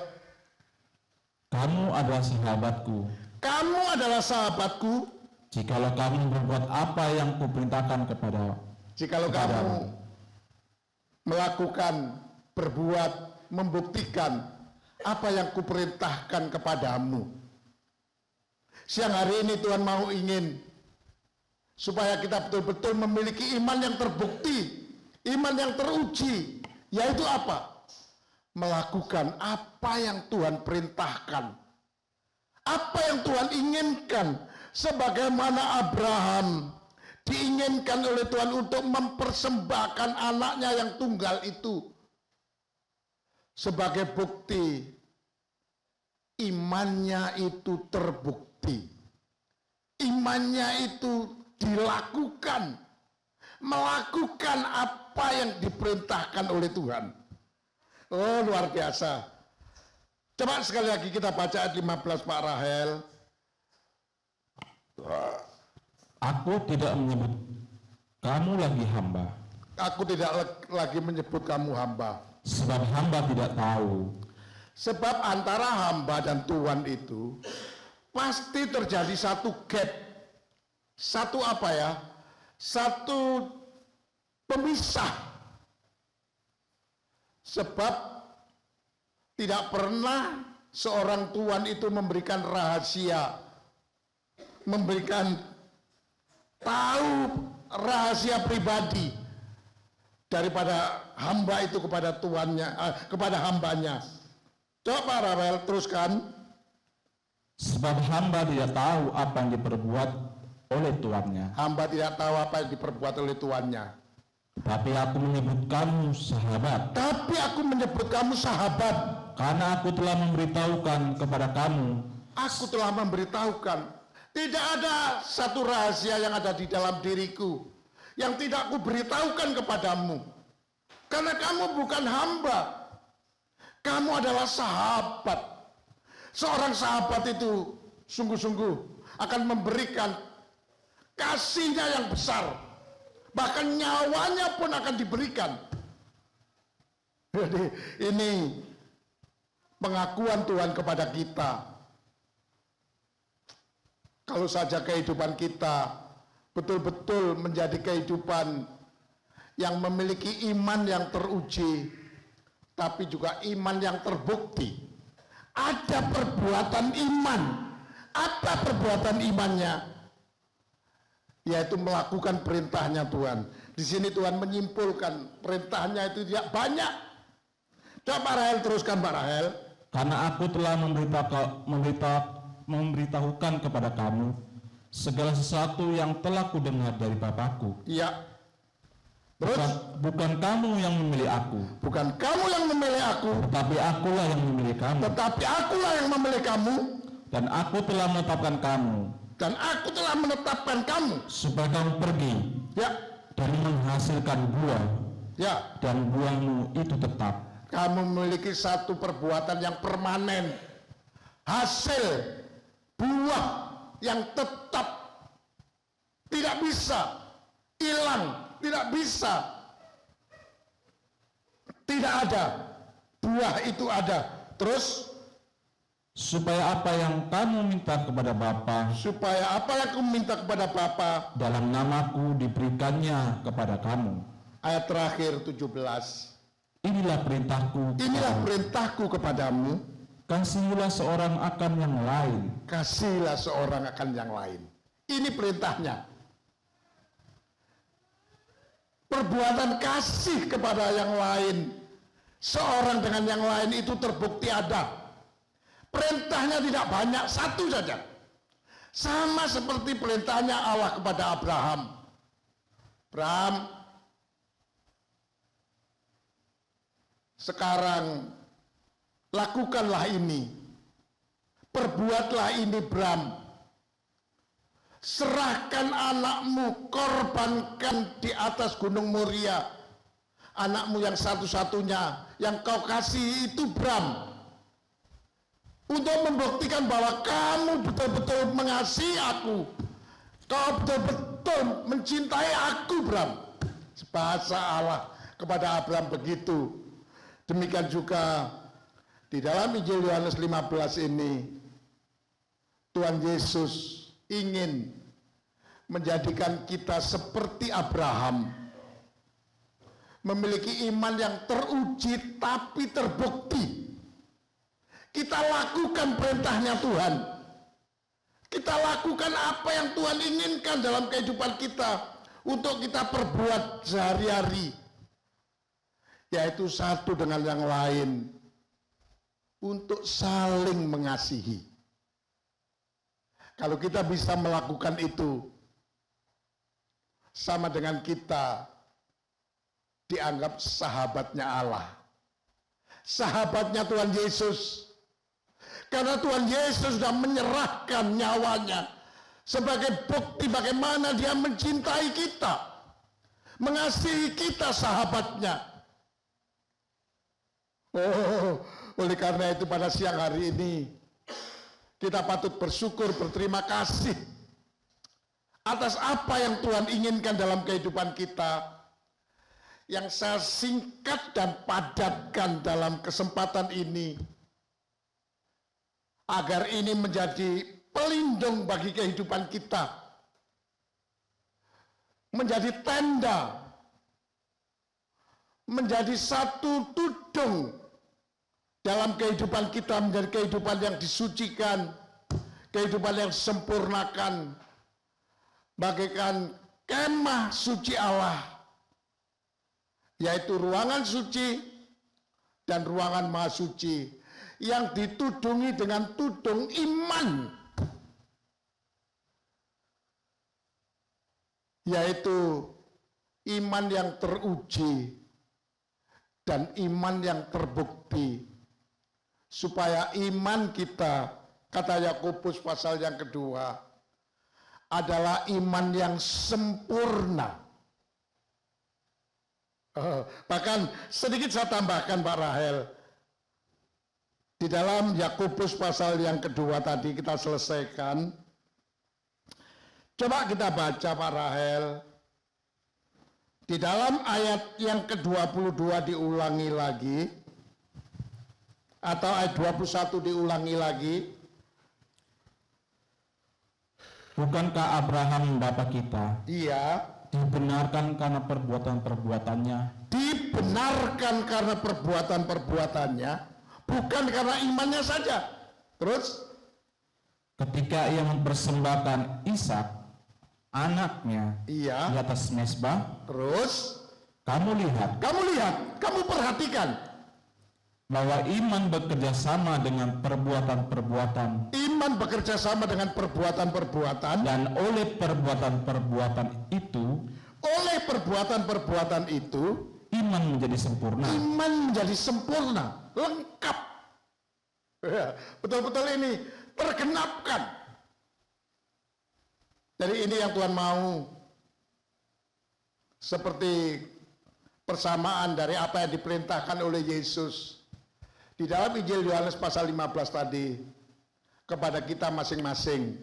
Kamu adalah sahabatku, Kamu adalah sahabatku jikalau kamu berbuat apa yang kuperintahkan jikalau kamu melakukan, berbuat, membuktikan apa yang kuperintahkan kepadamu. Siang hari ini Tuhan mau ingin supaya kita betul-betul memiliki iman yang terbukti, iman yang teruji, yaitu apa? Melakukan apa yang Tuhan perintahkan, apa yang Tuhan inginkan, sebagaimana Abraham diinginkan oleh Tuhan untuk mempersembahkan anaknya yang tunggal itu sebagai bukti imannya itu terbukti, imannya itu dilakukan, melakukan apa yang diperintahkan oleh Tuhan. Oh, luar biasa. Coba sekali lagi kita baca ayat 15 Pak Rahel. Aku tidak menyebut kamu lagi hamba, Aku tidak lagi menyebut kamu hamba. sebab hamba tidak tahu. Sebab antara hamba dan Tuhan itu pasti terjadi satu gap. Satu apa ya? Satu pemisah. Sebab tidak pernah seorang Tuhan itu memberikan rahasia, memberikan tahu rahasia pribadi daripada hamba itu kepada Tuannya, kepada hambanya. Coba Pak Rafael teruskan. Sebab hamba tidak tahu apa yang diperbuat oleh tuannya. Hamba tidak tahu apa yang diperbuat oleh tuannya. Tapi aku menyebut kamu sahabat, Tapi aku menyebut kamu sahabat. karena aku telah memberitahukan kepada kamu. Aku telah memberitahukan. Tidak ada satu rahasia yang ada di dalam diriku yang tidak aku beritahukan kepadamu. Karena kamu bukan hamba. Kamu adalah sahabat. Seorang sahabat itu sungguh-sungguh akan memberikan kasihnya yang besar. Bahkan nyawanya pun akan diberikan. Jadi ini pengakuan Tuhan kepada kita. Kalau saja kehidupan kita betul-betul menjadi kehidupan yang memiliki iman yang teruji, tapi juga iman yang terbukti. Ada perbuatan iman. Apa perbuatan imannya? Yaitu melakukan perintahnya Tuhan. Di sini Tuhan menyimpulkan perintahnya itu tidak banyak. Coba Pak Rahel teruskan Pak Rahel. Karena aku telah memberitahukan kepada kamu segala sesuatu yang telah kudengar dari Bapakku. Iya. Terus? Bukan kamu yang memilih aku, Bukan kamu yang memilih aku, tetapi akulah yang memilih kamu. tetapi akulah yang memilih kamu, Dan aku telah menetapkan kamu, dan aku telah menetapkan kamu. supaya kamu pergi Ya, dan menghasilkan buah, ya. dan buahmu itu tetap. Kamu memiliki satu perbuatan yang permanen. Hasil buah yang tetap. Tidak bisa hilang, tidak bisa. Tidak ada. Buah itu ada. Terus Supaya apa yang kamu minta kepada Bapa supaya apa yang aku minta kepada Bapa. dalam namaku diberikannya kepada kamu. Ayat terakhir 17. Inilah perintahku. Inilah kepadamu. perintahku kepadamu. Kasihilah seorang akan yang lain. Kasihlah seorang akan yang lain. Ini perintahnya. Perbuatan kasih kepada yang lain seorang dengan yang lain itu terbukti ada. Perintahnya tidak banyak, satu saja. Sama seperti perintahnya Allah kepada Abraham. Abraham, sekarang lakukanlah ini. Perbuatlah ini, Bram. Serahkan anakmu, korbankan di atas Gunung Moria. Anakmu yang satu-satunya yang kau kasih itu, Bram. Untuk membuktikan bahwa kamu betul-betul mengasihi aku. Kau betul-betul mencintai aku, Bram. Bahasa Allah kepada Abraham begitu. Demikian juga di dalam Injil Yohanes 15 ini, Tuhan Yesus ingin menjadikan kita seperti Abraham. Memiliki iman yang teruji tapi terbukti. Kita lakukan perintahnya Tuhan. Kita lakukan apa yang Tuhan inginkan dalam kehidupan kita untuk kita perbuat sehari-hari. Yaitu satu dengan yang lain. Untuk saling mengasihi. Kalau kita bisa melakukan itu, sama dengan kita dianggap sahabatnya Allah. Sahabatnya Tuhan Yesus. Karena Tuhan Yesus sudah menyerahkan nyawanya sebagai bukti bagaimana dia mencintai kita. Mengasihi kita sahabatnya. Oh, oleh karena itu pada siang hari ini kita patut bersyukur, berterima kasih atas apa yang Tuhan inginkan dalam kehidupan kita. Yang saya singkat dan padatkan dalam kesempatan ini, agar ini menjadi pelindung bagi kehidupan kita. Menjadi tenda, menjadi satu tudung dalam kehidupan kita, menjadi kehidupan yang disucikan, kehidupan yang disempurnakan, bagaikan kemah suci Allah, yaitu ruangan suci dan ruangan maha suci yang ditudungi dengan tudung iman, yaitu iman yang teruji dan iman yang terbukti, supaya iman kita, kata Yakobus pasal yang kedua, adalah iman yang sempurna. Bahkan sedikit saya tambahkan, Pak Rahel, di dalam Yakobus pasal yang kedua tadi kita selesaikan. Coba kita baca, Pak Rahel. Di dalam ayat yang ke-22 diulangi lagi. Atau ayat 21 diulangi lagi. Bukankah Abraham bapa kita Iya. dibenarkan karena perbuatan-perbuatannya? Dibenarkan karena perbuatan-perbuatannya, bukan karena imannya saja. Terus? Ketika ia mempersembahkan Ishak, anaknya, Iya. di atas mezbah, Terus? kamu lihat Kamu perhatikan. bahwa iman bekerja sama dengan perbuatan-perbuatan, Iman bekerja sama dengan perbuatan-perbuatan. dan oleh perbuatan-perbuatan itu, iman menjadi sempurna. Iman menjadi sempurna, lengkap. Ya, betul-betul ini tergenapkan. Jadi ini yang Tuhan mau. Seperti persamaan dari apa yang diperintahkan oleh Yesus di dalam Injil Yohanes pasal 15 tadi kepada kita masing-masing,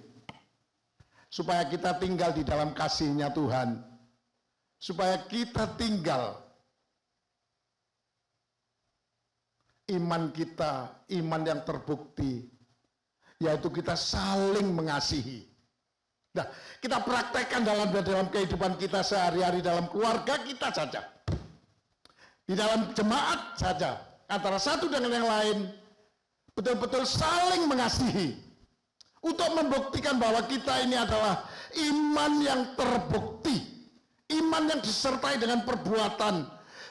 supaya kita tinggal di dalam kasih-Nya Tuhan, supaya kita tinggal iman kita, iman yang terbukti, yaitu kita saling mengasihi. Nah, kita praktekkan dalam kehidupan kita sehari-hari, dalam keluarga kita saja, di dalam jemaat saja, antara satu dengan yang lain, betul-betul saling mengasihi, untuk membuktikan bahwa kita ini adalah iman yang terbukti, iman yang disertai dengan perbuatan,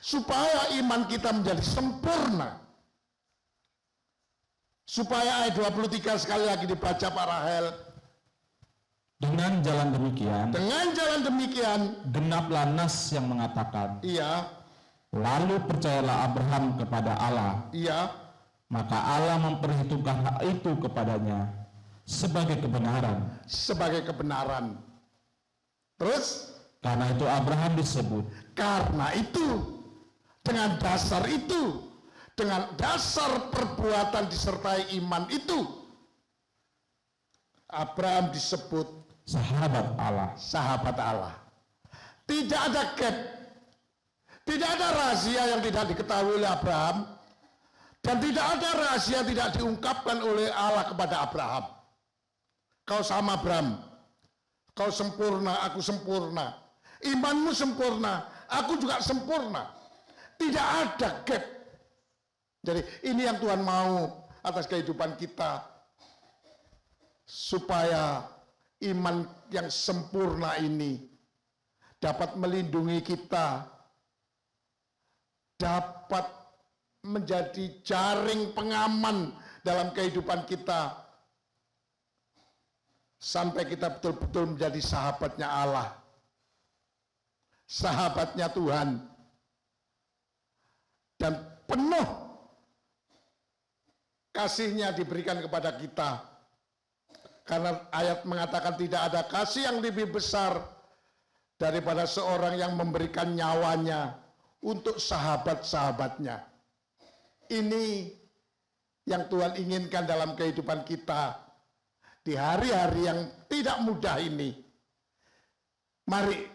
supaya iman kita menjadi sempurna. Supaya ayat 23 sekali lagi dibaca Pak Rahel. Dengan jalan demikian, Dengan jalan demikian, genaplah nas yang mengatakan, iya, lalu percayalah Abraham kepada Allah, iya, maka Allah memperhitungkan hak itu kepadanya sebagai kebenaran. sebagai kebenaran. Terus, Karena itu Abraham disebut karena itu, dengan dasar itu, dengan dasar perbuatan disertai iman itu, Abraham disebut sahabat Allah. sahabat Allah. Tidak ada gap, tidak ada rahasia yang tidak diketahui oleh Abraham, dan tidak ada rahasia yang tidak diungkapkan oleh Allah kepada Abraham. Kau sama Abraham, kau sempurna, aku sempurna. Imanmu sempurna, aku juga sempurna. Tidak ada gap. Jadi ini yang Tuhan mau atas kehidupan kita. Supaya iman yang sempurna ini dapat melindungi kita. Dapat menjadi jaring pengaman dalam kehidupan kita. Sampai kita betul-betul menjadi sahabatnya Allah. Sahabatnya Tuhan. Dan penuh kasih-Nya diberikan kepada kita. Karena ayat mengatakan tidak ada kasih yang lebih besar daripada seorang yang memberikan nyawanya untuk sahabat-sahabatnya. Ini yang Tuhan inginkan dalam kehidupan kita di hari-hari yang tidak mudah ini. Mari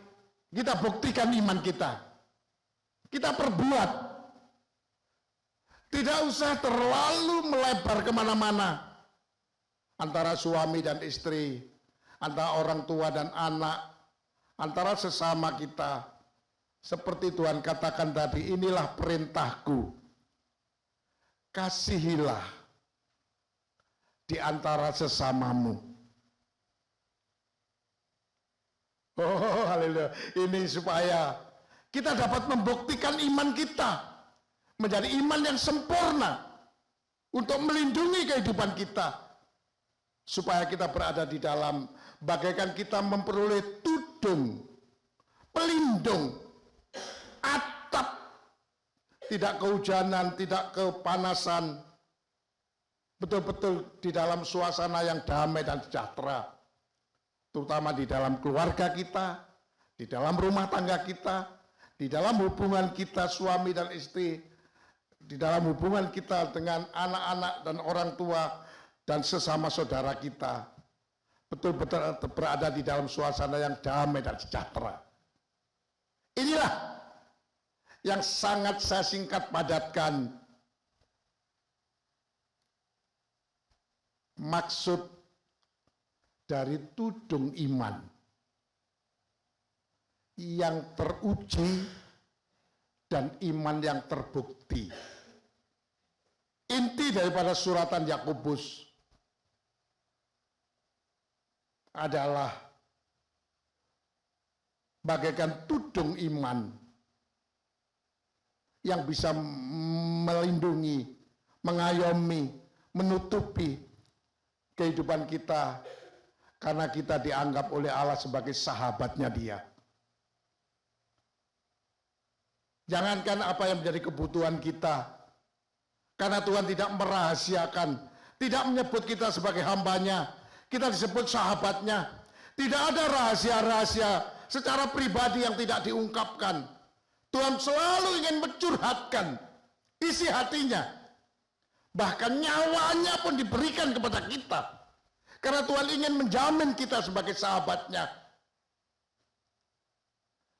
kita buktikan iman kita. Kita perbuat. Tidak usah terlalu melebar kemana-mana. Antara suami dan istri, antara orang tua dan anak, antara sesama kita. Seperti Tuhan katakan tadi, inilah perintahku. Kasihilah di antara sesamamu. Oh, haleluya. Ini supaya kita dapat membuktikan iman kita menjadi iman yang sempurna untuk melindungi kehidupan kita, supaya kita berada di dalam, bagaikan kita memperoleh tudung, pelindung, atap, tidak kehujanan, tidak kepanasan, betul-betul di dalam suasana yang damai dan sejahtera, terutama di dalam keluarga kita, di dalam rumah tangga kita, di dalam hubungan kita suami dan istri, di dalam hubungan kita dengan anak-anak dan orang tua dan sesama saudara kita, betul-betul berada di dalam suasana yang damai dan sejahtera. Inilah yang sangat saya singkat padatkan maksud dari tudung iman yang teruji dan iman yang terbukti. Inti daripada suratan Yakobus adalah bagaikan tudung iman yang bisa melindungi, mengayomi, menutupi kehidupan kita karena kita dianggap oleh Allah sebagai sahabatnya Dia. Jangankan apa yang menjadi kebutuhan kita, karena Tuhan tidak merahasiakan, tidak menyebut kita sebagai hambanya, kita disebut sahabatnya. Tidak ada rahasia-rahasia secara pribadi yang tidak diungkapkan. Tuhan selalu ingin mencurhatkan isi hatinya. Bahkan nyawanya pun diberikan kepada kita. Karena Tuhan ingin menjamin kita sebagai sahabatnya.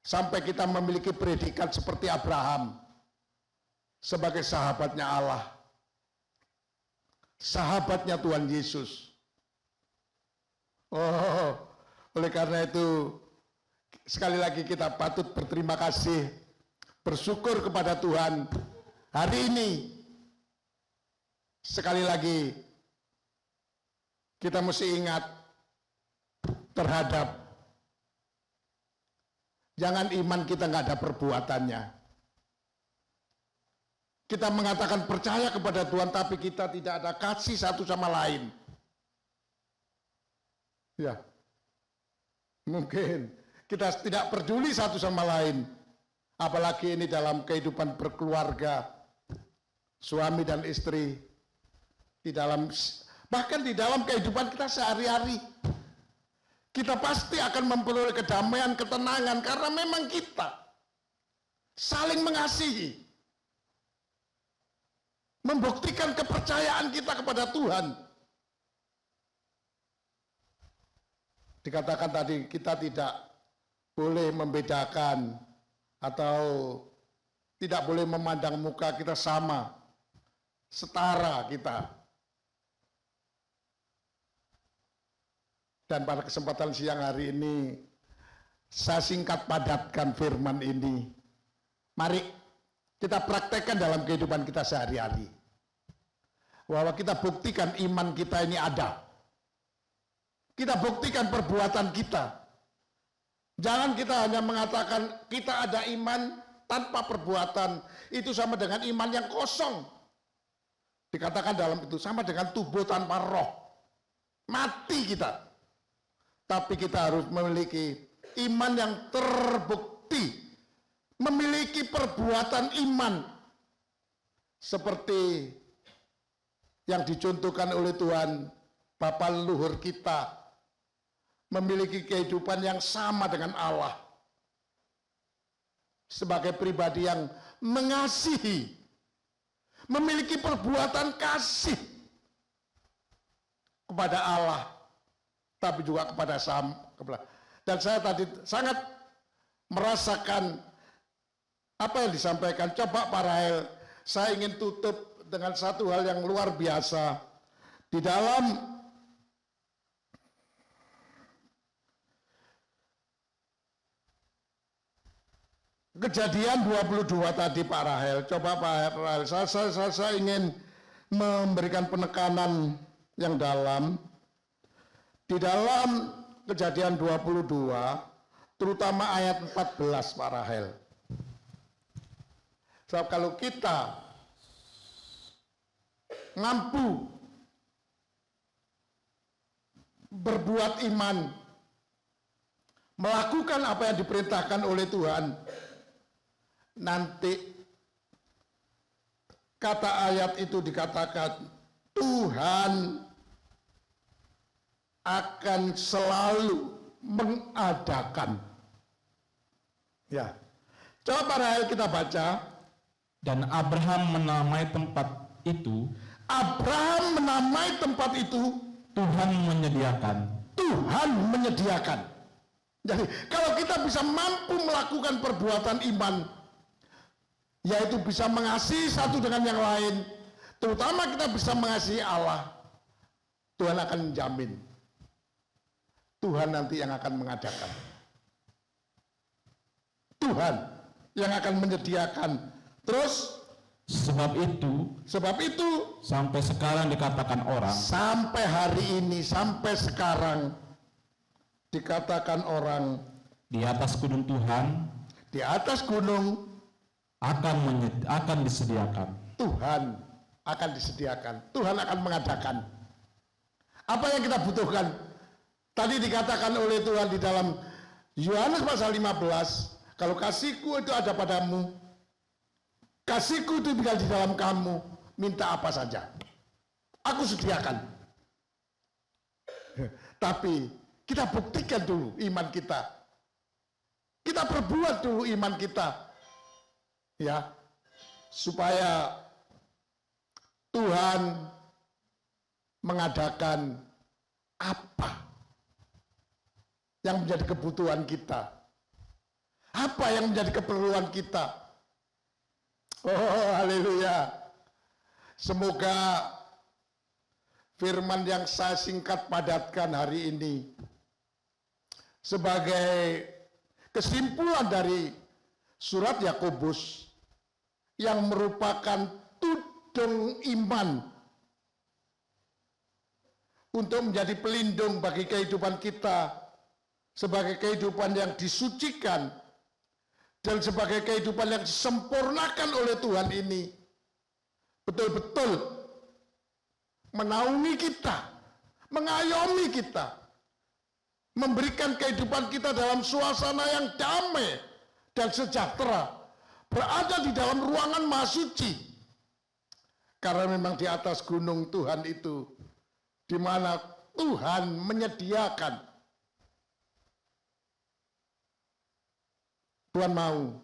Sampai kita memiliki predikat seperti Abraham. Sebagai sahabatnya Allah. Sahabatnya Tuhan Yesus. Oh, oleh karena itu, sekali lagi kita patut berterima kasih, bersyukur kepada Tuhan. Hari ini, sekali lagi, kita mesti ingat terhadap, jangan iman kita nggak ada perbuatannya. Kita mengatakan percaya kepada Tuhan, tapi kita tidak ada kasih satu sama lain. Ya, mungkin kita tidak peduli satu sama lain. Apalagi ini dalam kehidupan berkeluarga, suami dan istri, bahkan di dalam kehidupan kita sehari-hari. Kita pasti akan memperoleh kedamaian, ketenangan, karena memang kita saling mengasihi. Membuktikan kepercayaan kita kepada Tuhan. Dikatakan tadi, kita tidak boleh membedakan atau tidak boleh memandang muka kita sama, setara kita. Dan pada kesempatan siang hari ini, saya singkat padatkan firman ini. Mari kita praktekkan dalam kehidupan kita sehari-hari. Bahwa kita buktikan iman kita ini ada. Kita buktikan perbuatan kita. Jangan kita hanya mengatakan kita ada iman tanpa perbuatan. Itu sama dengan iman yang kosong. Dikatakan dalam itu sama dengan tubuh tanpa roh. Mati kita. Tapi kita harus memiliki iman yang terbukti. Memiliki perbuatan iman. Seperti yang dicontohkan oleh Tuhan, Bapa leluhur kita. Memiliki kehidupan yang sama dengan Allah. Sebagai pribadi yang mengasihi. Memiliki perbuatan kasih. Kepada Allah. Tapi juga kepada dan saya tadi sangat merasakan apa yang disampaikan. Coba Pak Rahel, saya ingin tutup dengan satu hal yang luar biasa. Di dalam Kejadian 22 tadi Pak Rahel, coba Pak Rahel, saya ingin memberikan penekanan yang dalam. Di dalam Kejadian 22, terutama ayat 14 Pak Rahel. Sebab kalau kita mampu berbuat iman, melakukan apa yang diperintahkan oleh Tuhan, nanti kata ayat itu dikatakan Tuhan akan selalu mengadakan. Ya. Coba Pak Rahel kita baca. Dan Abraham menamai tempat itu. Abraham menamai tempat itu. Tuhan menyediakan. Tuhan menyediakan. Jadi kalau kita bisa mampu melakukan perbuatan iman, yaitu bisa mengasihi satu dengan yang lain, terutama kita bisa mengasihi Allah, Tuhan akan menjamin. Tuhan nanti yang akan mengadakan. Tuhan yang akan menyediakan. Terus sebab itu sampai sekarang dikatakan orang, sampai hari ini, sampai sekarang dikatakan orang di atas gunung Tuhan, di atas gunung akan disediakan. Tuhan akan disediakan. Tuhan akan mengadakan. Apa yang kita butuhkan? Tadi dikatakan oleh Tuhan di dalam Yohanes pasal 15, kalau kasihku itu ada padamu, kasihku itu tinggal di dalam kamu, minta apa saja, aku sediakan. Tapi kita buktikan dulu iman kita. Kita perbuat dulu iman kita. Ya, supaya Tuhan mengadakan apa yang menjadi kebutuhan kita, apa yang menjadi keperluan kita. Oh, haleluya. Semoga firman yang saya singkat padatkan hari ini sebagai kesimpulan dari surat Yakobus yang merupakan tudung iman untuk menjadi pelindung bagi kehidupan kita sebagai kehidupan yang disucikan dan sebagai kehidupan yang disempurnakan oleh Tuhan ini betul-betul menaungi kita, mengayomi kita, memberikan kehidupan kita dalam suasana yang damai dan sejahtera, berada di dalam ruangan Maha Suci. Karena memang di atas gunung Tuhan itu, di mana Tuhan menyediakan, Tuhan mau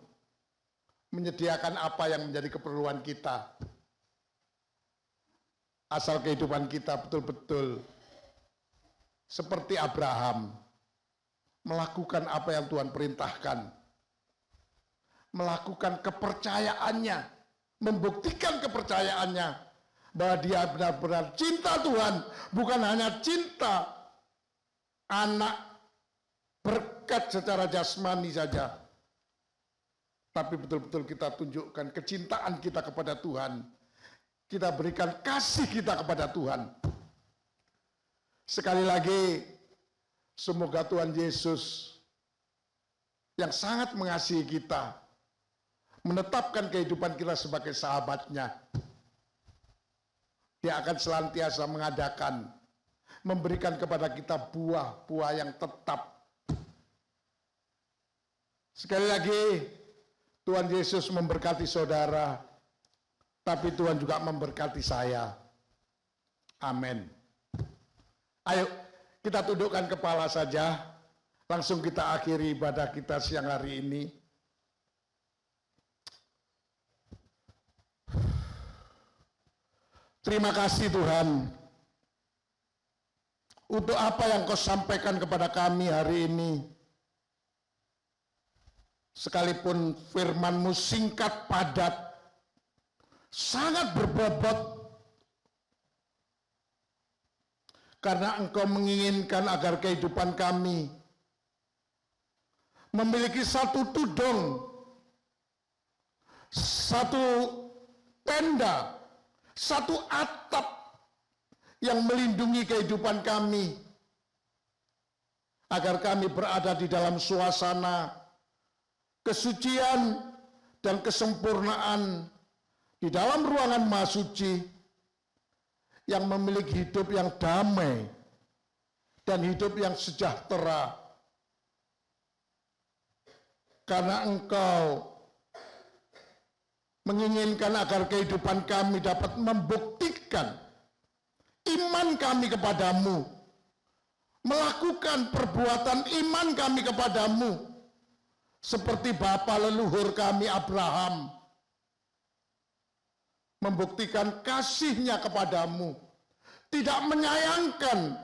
menyediakan apa yang menjadi keperluan kita. Asal kehidupan kita betul-betul seperti Abraham, melakukan apa yang Tuhan perintahkan, melakukan kepercayaannya, membuktikan kepercayaannya bahwa dia benar-benar cinta Tuhan, bukan hanya cinta anak berkat secara jasmani saja, tapi betul-betul kita tunjukkan kecintaan kita kepada Tuhan. Kita berikan kasih kita kepada Tuhan. Sekali lagi, semoga Tuhan Yesus yang sangat mengasihi kita, menetapkan kehidupan kita sebagai sahabatnya. Dia akan senantiasa mengadakan, memberikan kepada kita buah-buah yang tetap. Sekali lagi, Tuhan Yesus memberkati saudara, tapi Tuhan juga memberkati saya. Amin. Ayo, kita tundukkan kepala saja. Langsung kita akhiri ibadah kita siang hari ini. Terima kasih Tuhan untuk apa yang Kau sampaikan kepada kami hari ini. Sekalipun firman-Mu singkat, padat, sangat berbobot, karena Engkau menginginkan agar kehidupan kami memiliki satu tudung, satu tenda, satu atap yang melindungi kehidupan kami, agar kami berada di dalam suasana kesucian dan kesempurnaan di dalam ruangan Maha Suci yang memiliki hidup yang damai dan hidup yang sejahtera. Karena Engkau menginginkan agar kehidupan kami dapat membuktikan iman kami kepadamu, melakukan perbuatan iman kami kepadamu, seperti bapa leluhur kami Abraham, membuktikan kasihnya kepadamu, tidak menyayangkan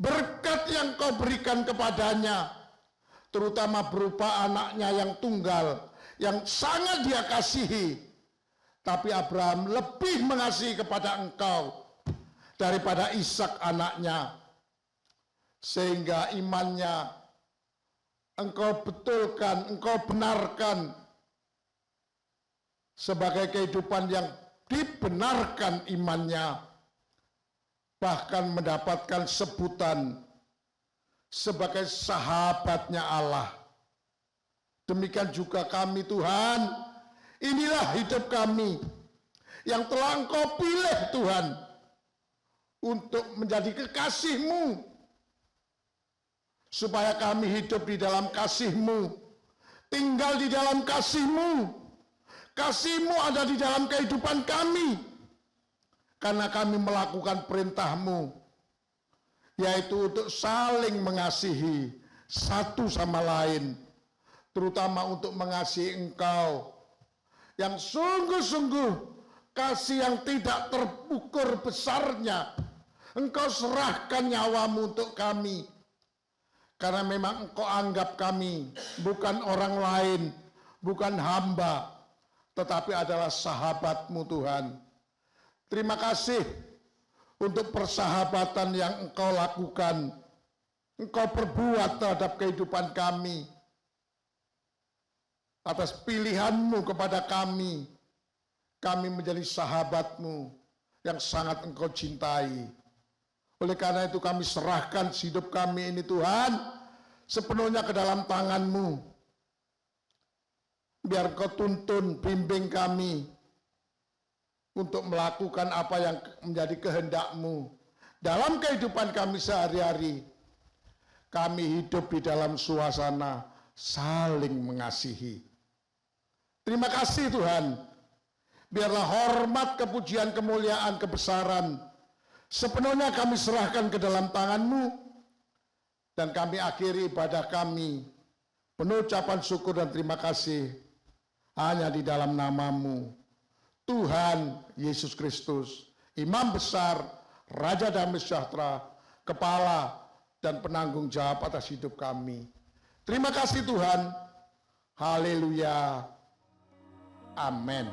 berkat yang Kau berikan kepadanya, terutama berupa anaknya yang tunggal, yang sangat dia kasihi. Tapi Abraham lebih mengasihi kepada Engkau daripada Ishak anaknya, sehingga imannya Engkau betulkan, Engkau benarkan sebagai kehidupan yang dibenarkan imannya, bahkan mendapatkan sebutan sebagai sahabatnya Allah. Demikian juga kami Tuhan, inilah hidup kami yang telah Engkau pilih Tuhan untuk menjadi kekasih-Mu, supaya kami hidup di dalam kasih-Mu, tinggal di dalam kasih-Mu. Kasih-Mu ada di dalam kehidupan kami, karena kami melakukan perintah-Mu, yaitu untuk saling mengasihi satu sama lain, terutama untuk mengasihi Engkau, yang sungguh-sungguh kasih yang tidak terukur besarnya. Engkau serahkan nyawa-Mu untuk kami, karena memang Engkau anggap kami bukan orang lain, bukan hamba, tetapi adalah sahabat-Mu Tuhan. Terima kasih untuk persahabatan yang Engkau lakukan, Engkau perbuat terhadap kehidupan kami, atas pilihan-Mu kepada kami menjadi sahabat-Mu yang sangat Engkau cintai. Oleh karena itu kami serahkan hidup kami ini Tuhan, sepenuhnya ke dalam tangan-Mu. Biar Engkau tuntun, bimbing kami untuk melakukan apa yang menjadi kehendak-Mu dalam kehidupan kami sehari-hari. Kami hidup di dalam suasana saling mengasihi. Terima kasih Tuhan. Biarlah hormat, kepujian, kemuliaan, kebesaran sepenuhnya kami serahkan ke dalam tangan-Mu. Dan kami akhiri ibadah kami penuh ucapan syukur dan terima kasih hanya di dalam nama-Mu, Tuhan Yesus Kristus, Imam besar, Raja Damai Sejahtera, Kepala dan penanggung jawab atas hidup kami. Terima kasih Tuhan. Haleluya. Amin.